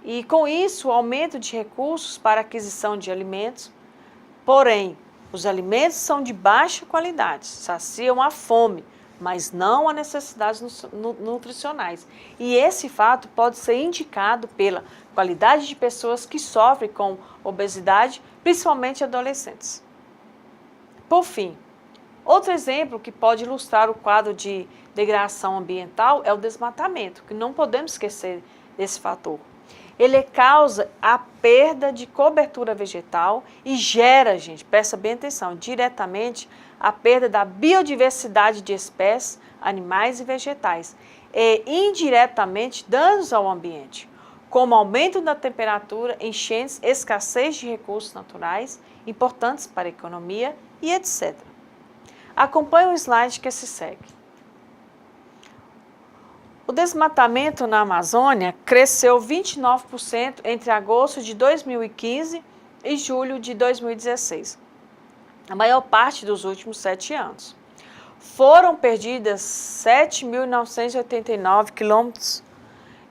e, com isso, o aumento de recursos para a aquisição de alimentos. Porém, os alimentos são de baixa qualidade, saciam a fome, mas não a necessidades nutricionais. E esse fato pode ser indicado pela qualidade de pessoas que sofrem com obesidade, principalmente adolescentes. Por fim, outro exemplo que pode ilustrar o quadro de degradação ambiental é o desmatamento, que não podemos esquecer desse fator. Ele causa a perda de cobertura vegetal e gera, gente, presta bem atenção, diretamente a perda da biodiversidade de espécies, animais e vegetais, e indiretamente danos ao ambiente, como aumento da temperatura, enchentes, escassez de recursos naturais importantes para a economia e etc. Acompanhe o slide que se segue. O desmatamento na Amazônia cresceu 29% entre agosto de 2015 e julho de 2016, a maior parte dos últimos 7 anos. Foram perdidas 7.989 quilômetros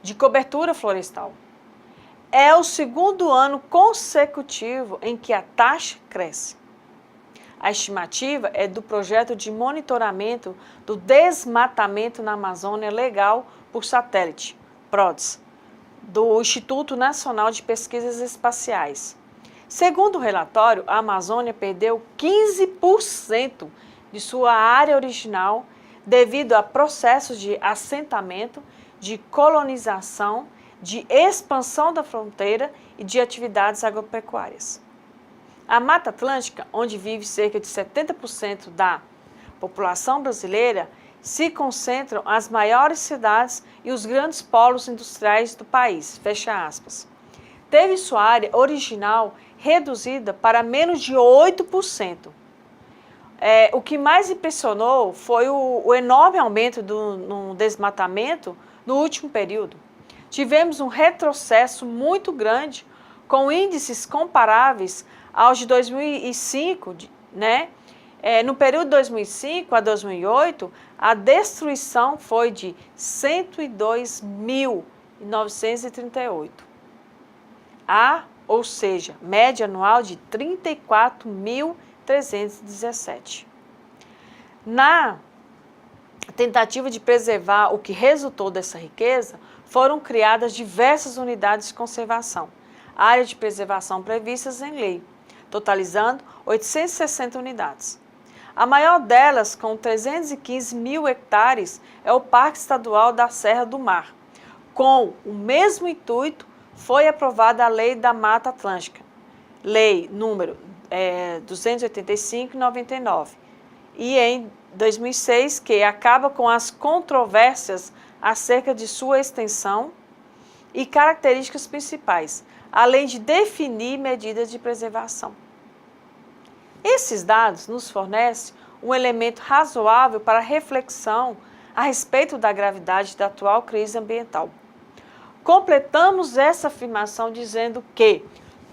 de cobertura florestal. É o segundo ano consecutivo em que a taxa cresce. A estimativa é do projeto de monitoramento do desmatamento na Amazônia Legal por satélite, PRODES, do Instituto Nacional de Pesquisas Espaciais. Segundo o relatório, a Amazônia perdeu 15% de sua área original devido a processos de assentamento, de colonização, de expansão da fronteira e de atividades agropecuárias. A Mata Atlântica, onde vive cerca de 70% da população brasileira, se concentram as maiores cidades e os grandes polos industriais do país, fecha aspas. Teve sua área original reduzida para menos de 8%. O que mais impressionou foi o enorme aumento no desmatamento no último período. Tivemos um retrocesso muito grande, com índices comparáveis aos de 2005, né? No período de 2005 a 2008, a destruição foi de 102.938. Ou seja, média anual de 34.317. Na tentativa de preservar o que resultou dessa riqueza, foram criadas diversas unidades de conservação, áreas de preservação previstas em lei, totalizando 860 unidades. A maior delas, com 315 mil hectares, é o Parque Estadual da Serra do Mar. Com o mesmo intuito, foi aprovada a Lei da Mata Atlântica, Lei número 285/99, e em 2006, que acaba com as controvérsias acerca de sua extensão e características principais, além de definir medidas de preservação. Esses dados nos fornecem um elemento razoável para reflexão a respeito da gravidade da atual crise ambiental. Completamos essa afirmação dizendo que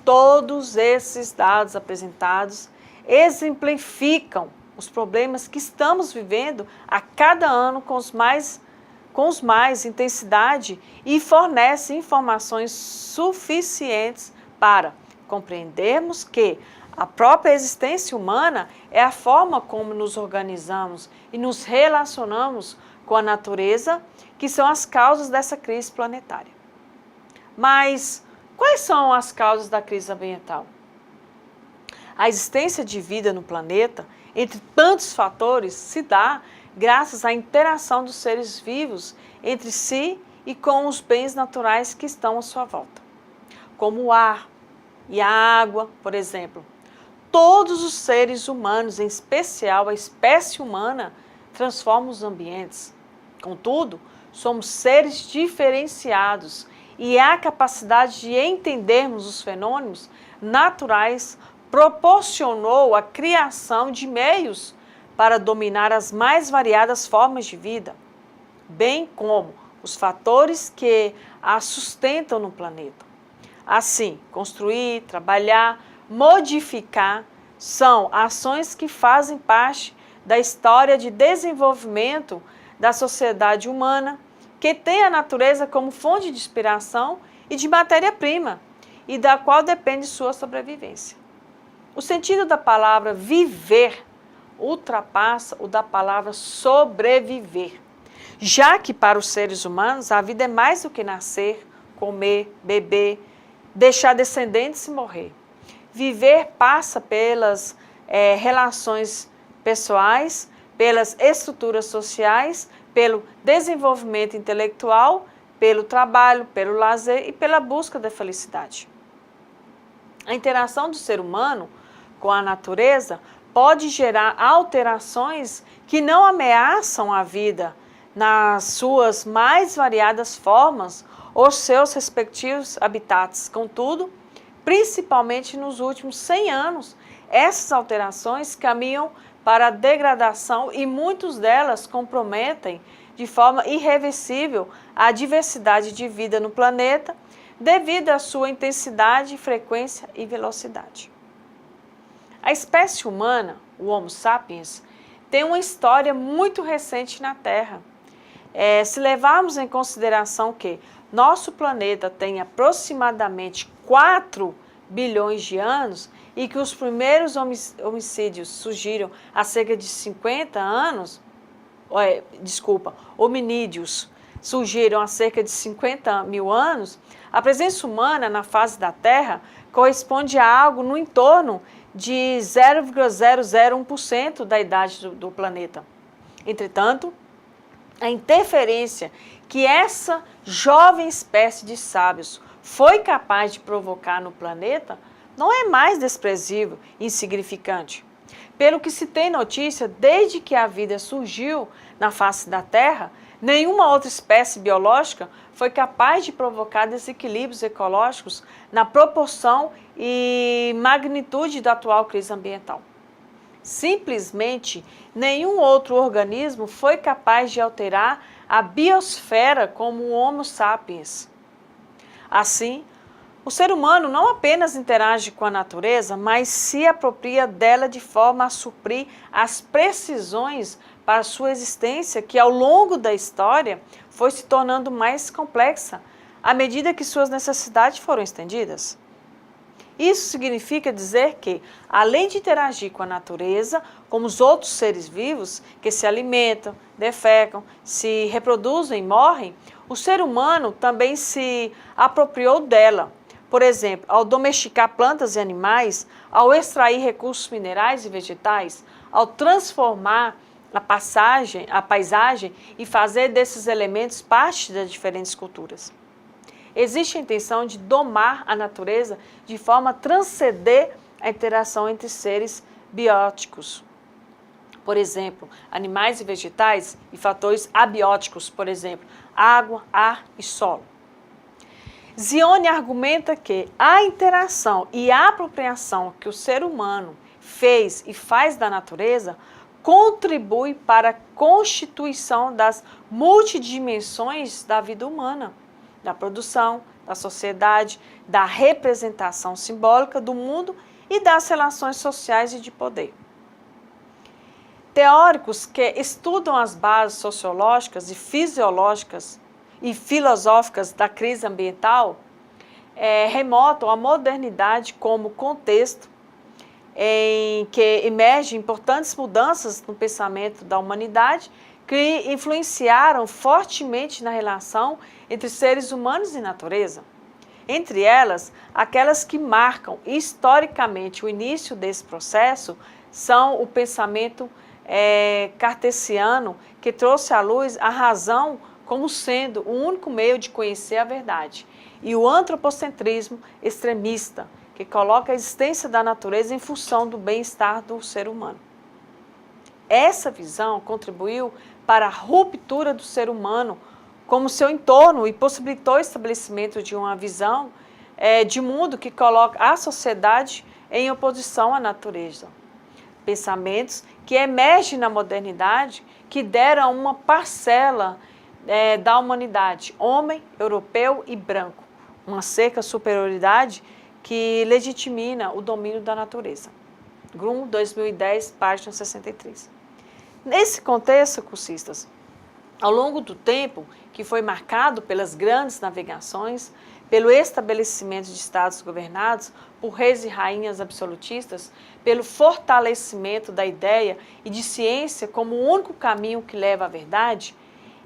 todos esses dados apresentados exemplificam os problemas que estamos vivendo a cada ano com mais intensidade e fornecem informações suficientes para compreendermos que a própria existência humana é a forma como nos organizamos e nos relacionamos com a natureza, que são as causas dessa crise planetária. Mas quais são as causas da crise ambiental? A existência de vida no planeta, entre tantos fatores, se dá graças à interação dos seres vivos entre si e com os bens naturais que estão à sua volta, como o ar e a água, por exemplo. Todos os seres humanos, em especial a espécie humana, transformam os ambientes. Contudo, somos seres diferenciados e a capacidade de entendermos os fenômenos naturais proporcionou a criação de meios para dominar as mais variadas formas de vida, bem como os fatores que a sustentam no planeta. Assim, construir, trabalhar, modificar são ações que fazem parte da história de desenvolvimento da sociedade humana, que tem a natureza como fonte de inspiração e de matéria-prima, e da qual depende sua sobrevivência. O sentido da palavra viver ultrapassa o da palavra sobreviver, já que para os seres humanos a vida é mais do que nascer, comer, beber, deixar descendentes e morrer. Viver passa pelas relações pessoais, pelas estruturas sociais, pelo desenvolvimento intelectual, pelo trabalho, pelo lazer e pela busca da felicidade. A interação do ser humano com a natureza pode gerar alterações que não ameaçam a vida nas suas mais variadas formas ou seus respectivos habitats. Contudo, principalmente nos últimos 100 anos, essas alterações caminham para a degradação e muitas delas comprometem de forma irreversível a diversidade de vida no planeta devido à sua intensidade, frequência e velocidade. A espécie humana, o Homo sapiens, tem uma história muito recente na Terra. Se levarmos em consideração que nosso planeta tem aproximadamente 4 bilhões de anos e que os primeiros homicídios surgiram há cerca de 50 anos, hominídeos surgiram há cerca de 50 mil anos, a presença humana na face da Terra corresponde a algo no entorno de 0,001% da idade do planeta. Entretanto, a interferência que essa jovem espécie de sábios foi capaz de provocar no planeta não é mais desprezível e insignificante. Pelo que se tem notícia, desde que a vida surgiu na face da Terra, nenhuma outra espécie biológica foi capaz de provocar desequilíbrios ecológicos na proporção e magnitude da atual crise ambiental. Simplesmente, nenhum outro organismo foi capaz de alterar a biosfera como o Homo sapiens. Assim, o ser humano não apenas interage com a natureza, mas se apropria dela de forma a suprir as precisões para sua existência, que ao longo da história foi se tornando mais complexa à medida que suas necessidades foram estendidas. Isso significa dizer que, além de interagir com a natureza, como os outros seres vivos que se alimentam, defecam, se reproduzem e morrem, o ser humano também se apropriou dela. Por exemplo, ao domesticar plantas e animais, ao extrair recursos minerais e vegetais, ao transformar a paisagem e fazer desses elementos parte das diferentes culturas. Existe a intenção de domar a natureza de forma a transcender a interação entre seres bióticos. Por exemplo, animais e vegetais e fatores abióticos, por exemplo, água, ar e solo. Zione argumenta que a interação e a apropriação que o ser humano fez e faz da natureza contribui para a constituição das multidimensões da vida humana, da produção, da sociedade, da representação simbólica do mundo e das relações sociais e de poder. Teóricos que estudam as bases sociológicas e fisiológicas e filosóficas da crise ambiental remontam à modernidade como contexto em que emergem importantes mudanças no pensamento da humanidade que influenciaram fortemente na relação entre seres humanos e natureza. Entre elas, aquelas que marcam historicamente o início desse processo são o pensamento cartesiano, que trouxe à luz a razão como sendo o único meio de conhecer a verdade, e o antropocentrismo extremista, que coloca a existência da natureza em função do bem-estar do ser humano. Essa visão contribuiu para a ruptura do ser humano como seu entorno e possibilitou o estabelecimento de uma visão de mundo que coloca a sociedade em oposição à natureza. Pensamentos que emergem na modernidade, que deram uma parcela da humanidade, homem, europeu e branco, uma cerca superioridade que legitimina o domínio da natureza. Grum, 2010, página 63. Nesse contexto, cursistas, ao longo do tempo, que foi marcado pelas grandes navegações, pelo estabelecimento de estados governados por reis e rainhas absolutistas, pelo fortalecimento da ideia e de ciência como o único caminho que leva à verdade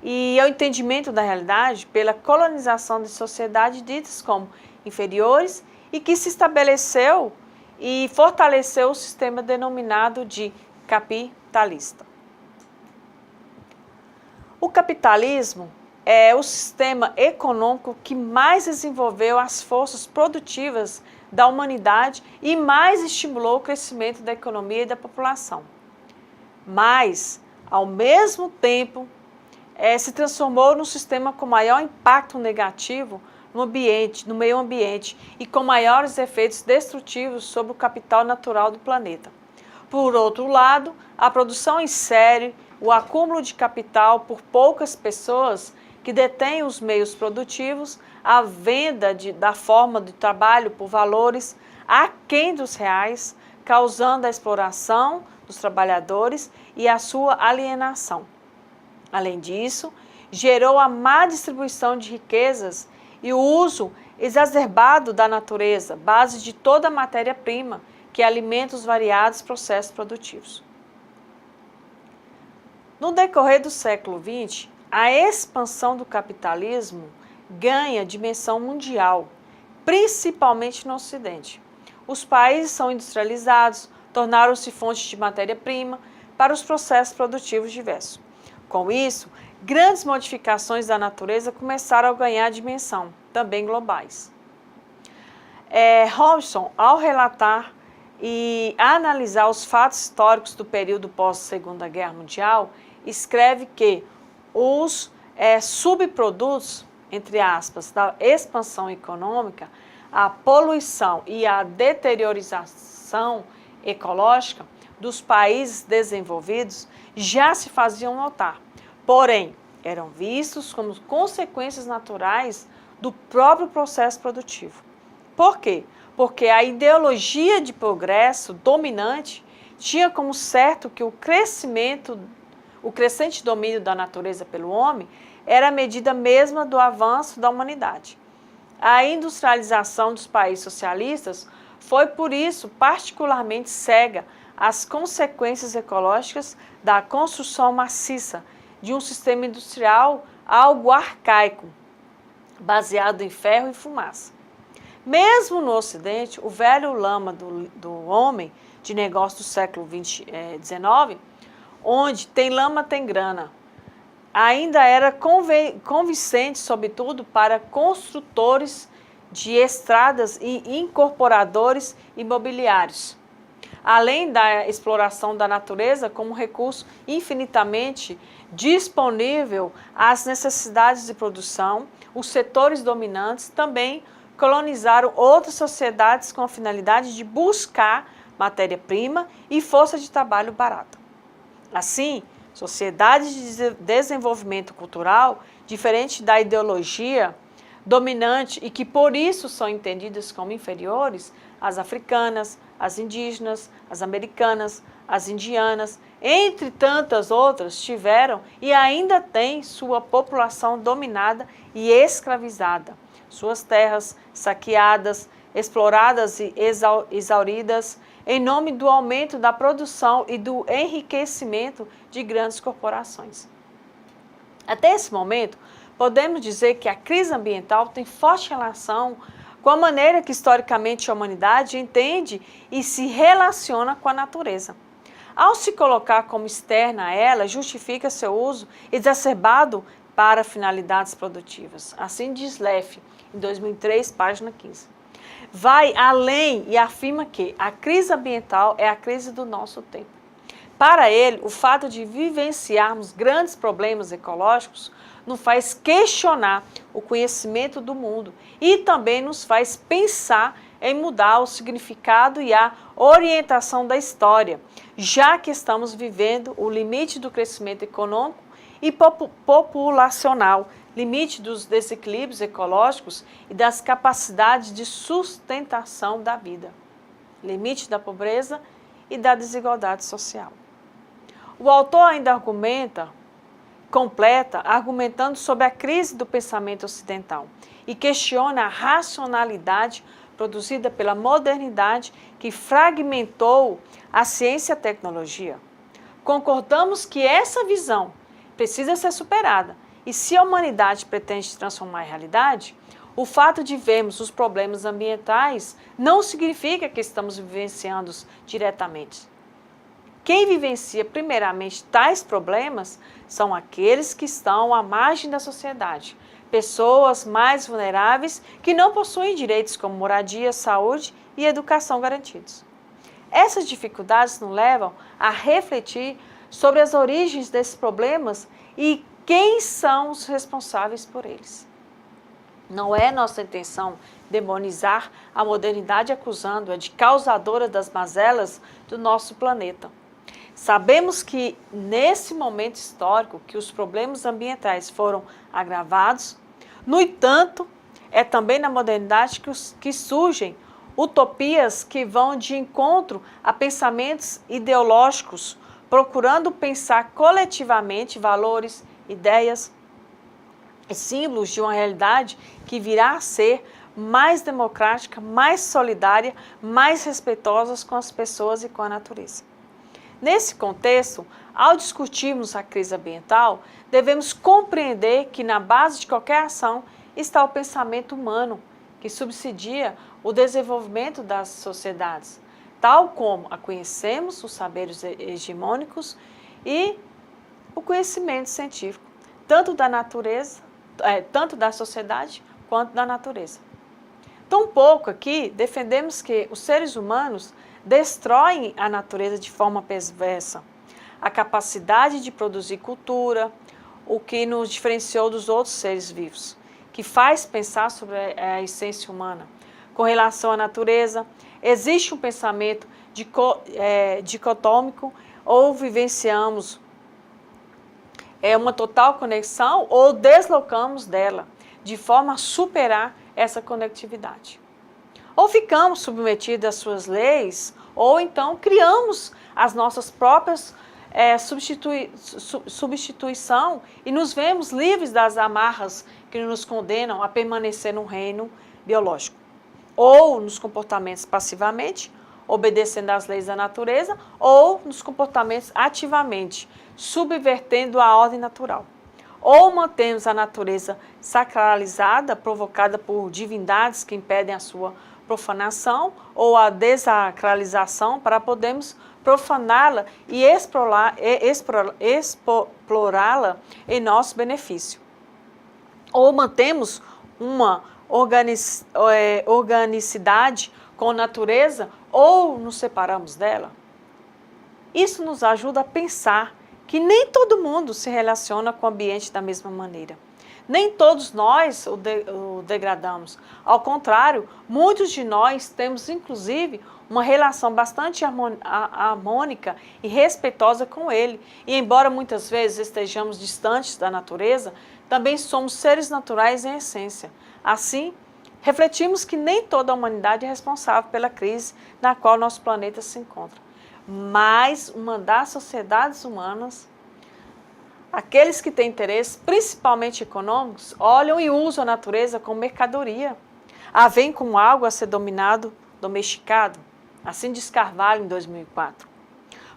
e ao entendimento da realidade, pela colonização de sociedades ditas como inferiores e que se estabeleceu e fortaleceu o sistema denominado de capitalista. O capitalismo é o sistema econômico que mais desenvolveu as forças produtivas da humanidade e mais estimulou o crescimento da economia e da população. Mas, ao mesmo tempo, se transformou num sistema com maior impacto negativo no meio ambiente e com maiores efeitos destrutivos sobre o capital natural do planeta. Por outro lado, a produção em série, o acúmulo de capital por poucas pessoas que detêm os meios produtivos, a venda da forma de trabalho por valores aquém dos reais, causando a exploração dos trabalhadores e a sua alienação. Além disso, gerou a má distribuição de riquezas e o uso exacerbado da natureza, base de toda a matéria-prima que alimenta os variados processos produtivos. No decorrer do século XX, a expansão do capitalismo ganha dimensão mundial, principalmente no Ocidente. Os países são industrializados, tornaram-se fontes de matéria-prima para os processos produtivos diversos. Com isso, grandes modificações da natureza começaram a ganhar dimensão, também globais. Robson, ao relatar e analisar os fatos históricos do período pós-Segunda Guerra Mundial, escreve que os subprodutos, entre aspas, da expansão econômica, a poluição e a deteriorização ecológica dos países desenvolvidos já se faziam notar, porém, eram vistos como consequências naturais do próprio processo produtivo. Por quê? Porque a ideologia de progresso dominante tinha como certo que o crescente domínio da natureza pelo homem era a medida mesma do avanço da humanidade. A industrialização dos países socialistas foi, por isso, particularmente cega às consequências ecológicas da construção maciça de um sistema industrial algo arcaico, baseado em ferro e fumaça. Mesmo no Ocidente, o velho lama do homem de negócio do século XIX, onde tem lama, tem grana, ainda era convincente, sobretudo, para construtores de estradas e incorporadores imobiliários. Além da exploração da natureza como recurso infinitamente disponível às necessidades de produção, os setores dominantes também colonizaram outras sociedades com a finalidade de buscar matéria-prima e força de trabalho barata. Assim, sociedades de desenvolvimento cultural, diferente da ideologia dominante e que por isso são entendidas como inferiores, as africanas, as indígenas, as americanas, as indianas, entre tantas outras, tiveram e ainda têm sua população dominada e escravizada, suas terras saqueadas, exploradas e exauridas, em nome do aumento da produção e do enriquecimento de grandes corporações. Até esse momento, podemos dizer que a crise ambiental tem forte relação com a maneira que historicamente a humanidade entende e se relaciona com a natureza. Ao se colocar como externa a ela, justifica seu uso exacerbado para finalidades produtivas. Assim diz Leff, em 2003, página 15. Vai além e afirma que a crise ambiental é a crise do nosso tempo. Para ele, o fato de vivenciarmos grandes problemas ecológicos nos faz questionar o conhecimento do mundo e também nos faz pensar em mudar o significado e a orientação da história, já que estamos vivendo o limite do crescimento econômico e populacional, limite dos desequilíbrios ecológicos e das capacidades de sustentação da vida, limite da pobreza e da desigualdade social. O autor ainda completa argumentando sobre a crise do pensamento ocidental e questiona a racionalidade produzida pela modernidade que fragmentou a ciência e a tecnologia. Concordamos que essa visão precisa ser superada e se a humanidade pretende transformar a realidade, o fato de vermos os problemas ambientais não significa que estamos vivenciando-os diretamente. Quem vivencia primeiramente tais problemas são aqueles que estão à margem da sociedade, pessoas mais vulneráveis que não possuem direitos como moradia, saúde e educação garantidos. Essas dificuldades nos levam a refletir sobre as origens desses problemas e quem são os responsáveis por eles. Não é nossa intenção demonizar a modernidade acusando-a de causadora das mazelas do nosso planeta. Sabemos que, nesse momento histórico, que os problemas ambientais foram agravados. No entanto, é também na modernidade que surgem utopias que vão de encontro a pensamentos ideológicos, procurando pensar coletivamente valores, ideias e símbolos de uma realidade que virá a ser mais democrática, mais solidária, mais respeitosa com as pessoas e com a natureza. Nesse contexto, ao discutirmos a crise ambiental, devemos compreender que na base de qualquer ação está o pensamento humano, que subsidia o desenvolvimento das sociedades, tal como a conhecemos, os saberes hegemônicos e o conhecimento científico, tanto da natureza, tanto da sociedade quanto da natureza. Tampouco aqui defendemos que os seres humanos destroem a natureza de forma perversa. A capacidade de produzir cultura, o que nos diferenciou dos outros seres vivos, que faz pensar sobre a essência humana. Com relação à natureza, existe um pensamento dicotômico, ou vivenciamos uma total conexão ou deslocamos dela, de forma a superar essa conectividade. Ou ficamos submetidos às suas leis, ou então criamos as nossas próprias substituição e nos vemos livres das amarras que nos condenam a permanecer no reino biológico. Ou nos comportamentos passivamente, obedecendo às leis da natureza, ou nos comportamentos ativamente, subvertendo a ordem natural. Ou mantemos a natureza sacralizada, provocada por divindades que impedem a sua profanação, ou a desacralização para podermos profaná-la e explorá-la em nosso benefício. Ou mantemos uma organicidade com a natureza, ou nos separamos dela. Isso nos ajuda a pensar que nem todo mundo se relaciona com o ambiente da mesma maneira. Nem todos nós o degradamos. Ao contrário, muitos de nós temos, inclusive, uma relação bastante harmônica e respeitosa com ele. E embora muitas vezes estejamos distantes da natureza, também somos seres naturais em essência. Assim, refletimos que nem toda a humanidade é responsável pela crise na qual nosso planeta se encontra. Mas uma das sociedades humanas, aqueles que têm interesses, principalmente econômicos, olham e usam a natureza como mercadoria. A veem como algo a ser dominado, domesticado. Assim diz Carvalho em 2004.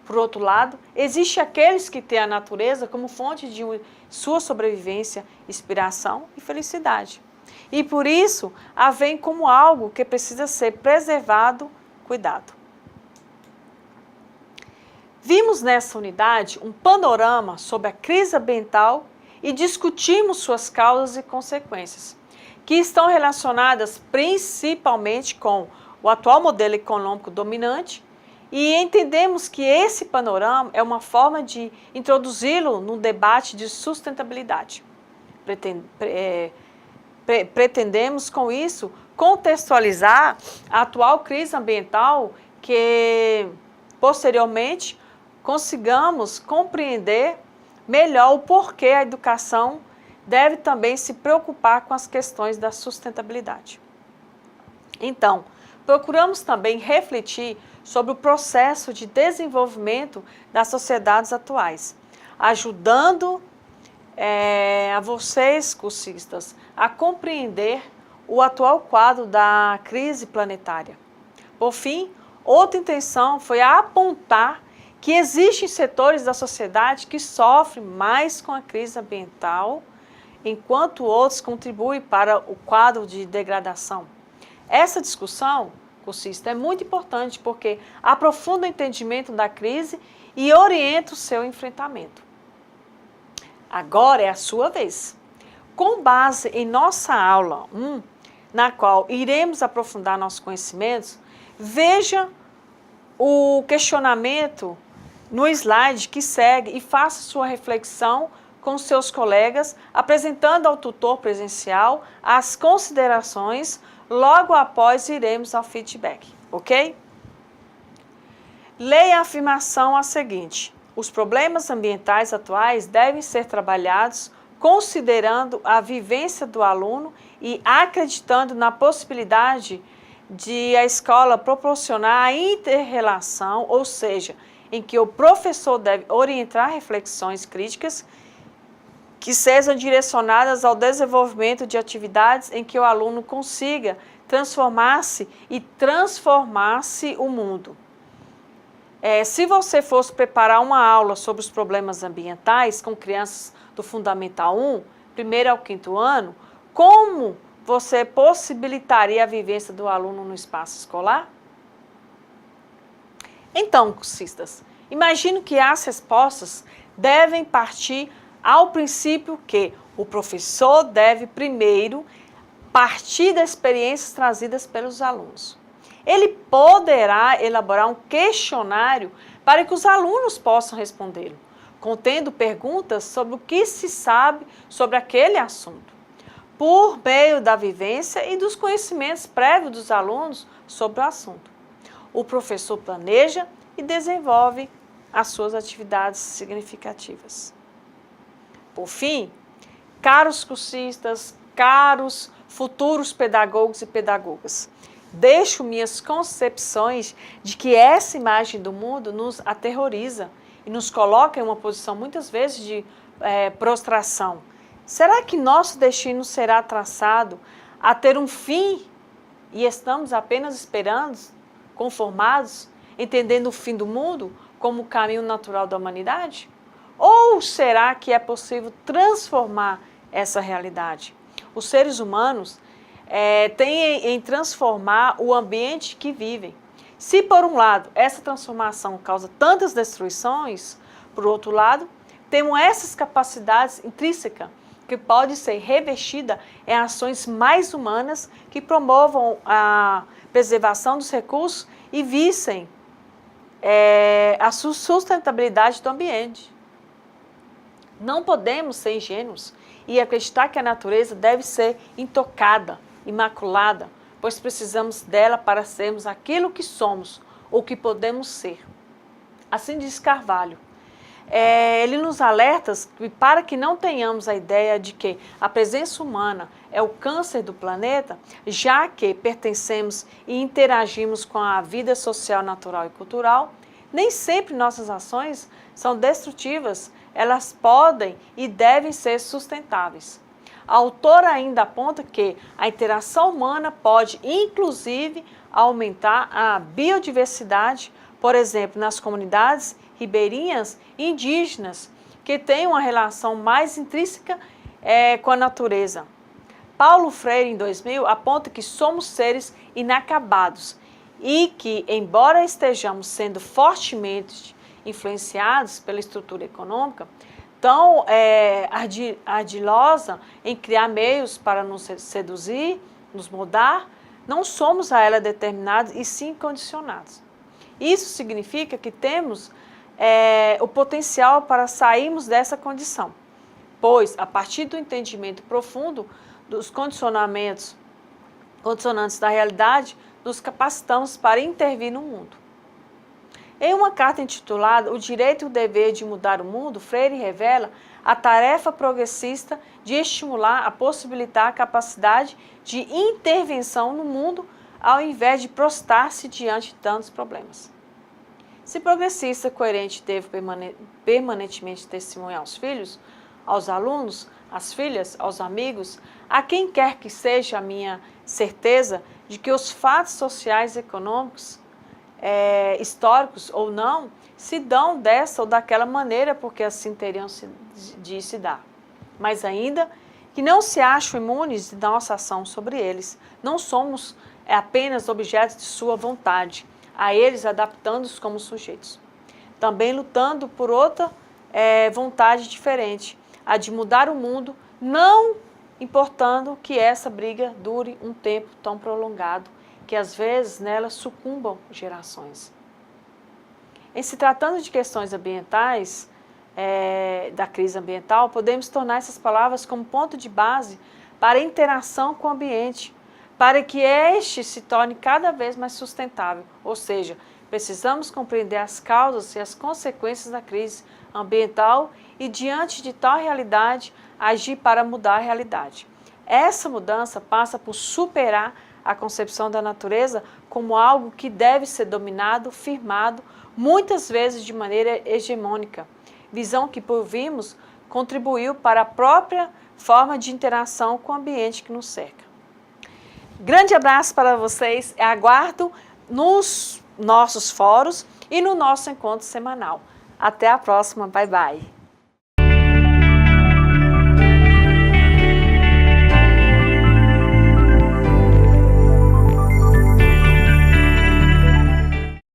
Por outro lado, existe aqueles que têm a natureza como fonte de sua sobrevivência, inspiração e felicidade. E por isso, a veem como algo que precisa ser preservado, cuidado. Vimos nessa unidade um panorama sobre a crise ambiental e discutimos suas causas e consequências, que estão relacionadas principalmente com o atual modelo econômico dominante, e entendemos que esse panorama é uma forma de introduzi-lo no debate de sustentabilidade. Pretendemos com isso contextualizar a atual crise ambiental, que posteriormente consigamos compreender melhor o porquê a educação deve também se preocupar com as questões da sustentabilidade. Então, procuramos também refletir sobre o processo de desenvolvimento das sociedades atuais, ajudando a vocês, cursistas, a compreender o atual quadro da crise planetária. Por fim, outra intenção foi apontar que existem setores da sociedade que sofrem mais com a crise ambiental, enquanto outros contribuem para o quadro de degradação. Essa discussão, cursista, é muito importante porque aprofunda o entendimento da crise e orienta o seu enfrentamento. Agora é a sua vez. Com base em nossa aula 1, na qual iremos aprofundar nossos conhecimentos, veja o questionamento no slide que segue e faça sua reflexão com seus colegas, apresentando ao tutor presencial as considerações. Logo após iremos ao feedback, ok? Leia a afirmação a seguinte: os problemas ambientais atuais devem ser trabalhados considerando a vivência do aluno e acreditando na possibilidade de a escola proporcionar a inter-relação, ou seja, em que o professor deve orientar reflexões críticas que sejam direcionadas ao desenvolvimento de atividades em que o aluno consiga transformar-se e transformar-se o mundo. Se você fosse preparar uma aula sobre os problemas ambientais com crianças do Fundamental 1, primeiro ao quinto ano, como você possibilitaria a vivência do aluno no espaço escolar? Então, cursistas, imagino que as respostas devem partir ao princípio que o professor deve primeiro partir das experiências trazidas pelos alunos. Ele poderá elaborar um questionário para que os alunos possam respondê-lo, contendo perguntas sobre o que se sabe sobre aquele assunto, por meio da vivência e dos conhecimentos prévios dos alunos sobre o assunto. O professor planeja e desenvolve as suas atividades significativas. Por fim, caros cursistas, caros futuros pedagogos e pedagogas, deixo minhas concepções de que essa imagem do mundo nos aterroriza e nos coloca em uma posição muitas vezes de prostração. Será que nosso destino será traçado a ter um fim e estamos apenas esperando, conformados, entendendo o fim do mundo como o caminho natural da humanidade? Ou será que é possível transformar essa realidade? Os seres humanos têm em transformar o ambiente que vivem. Se, por um lado, essa transformação causa tantas destruições, por outro lado, temos essas capacidades intrínsecas que pode ser revestida em ações mais humanas que promovam a preservação dos recursos e visem a sustentabilidade do ambiente. Não podemos ser ingênuos e acreditar que a natureza deve ser intocada, imaculada, pois precisamos dela para sermos aquilo que somos ou que podemos ser. Assim diz Carvalho. Ele nos alerta para que não tenhamos a ideia de que a presença humana é o câncer do planeta, já que pertencemos e interagimos com a vida social, natural e cultural. Nem sempre nossas ações são destrutivas, elas podem e devem ser sustentáveis. A autora ainda aponta que a interação humana pode, inclusive, aumentar a biodiversidade, por exemplo, nas comunidades ribeirinhas indígenas, que têm uma relação mais intrínseca com a natureza. Paulo Freire, em 2000, aponta que somos seres inacabados e que, embora estejamos sendo fortemente influenciados pela estrutura econômica, tão ardilosa em criar meios para nos seduzir, nos moldar, não somos a ela determinados e sim condicionados. Isso significa que temos o potencial para sairmos dessa condição, pois, a partir do entendimento profundo dos condicionamentos condicionantes da realidade, nos capacitamos para intervir no mundo. Em uma carta intitulada O Direito e o Dever de Mudar o Mundo, Freire revela a tarefa progressista de estimular a possibilitar a capacidade de intervenção no mundo ao invés de prostrar-se diante de tantos problemas. Se progressista coerente deve permanentemente testemunhar aos filhos, aos alunos, às filhas, aos amigos, a quem quer que seja a minha certeza de que os fatos sociais e econômicos, históricos ou não, se dão dessa ou daquela maneira porque assim teriam de se dar. Mas ainda que não se acham imunes de nossa ação sobre eles, não somos apenas objetos de sua vontade, a eles adaptando-os como sujeitos. Também lutando por outra vontade diferente, a de mudar o mundo, não importando que essa briga dure um tempo tão prolongado, que às vezes nela sucumbam gerações. Em se tratando de questões ambientais, da crise ambiental, podemos tornar essas palavras como ponto de base para a interação com o ambiente, para que este se torne cada vez mais sustentável. Ou seja, precisamos compreender as causas e as consequências da crise ambiental e, diante de tal realidade, agir para mudar a realidade. Essa mudança passa por superar a concepção da natureza como algo que deve ser dominado, firmado, muitas vezes de maneira hegemônica, visão que, por vimos, contribuiu para a própria forma de interação com o ambiente que nos cerca. Grande abraço para vocês, aguardo nos nossos fóruns e no nosso encontro semanal. Até a próxima, bye bye!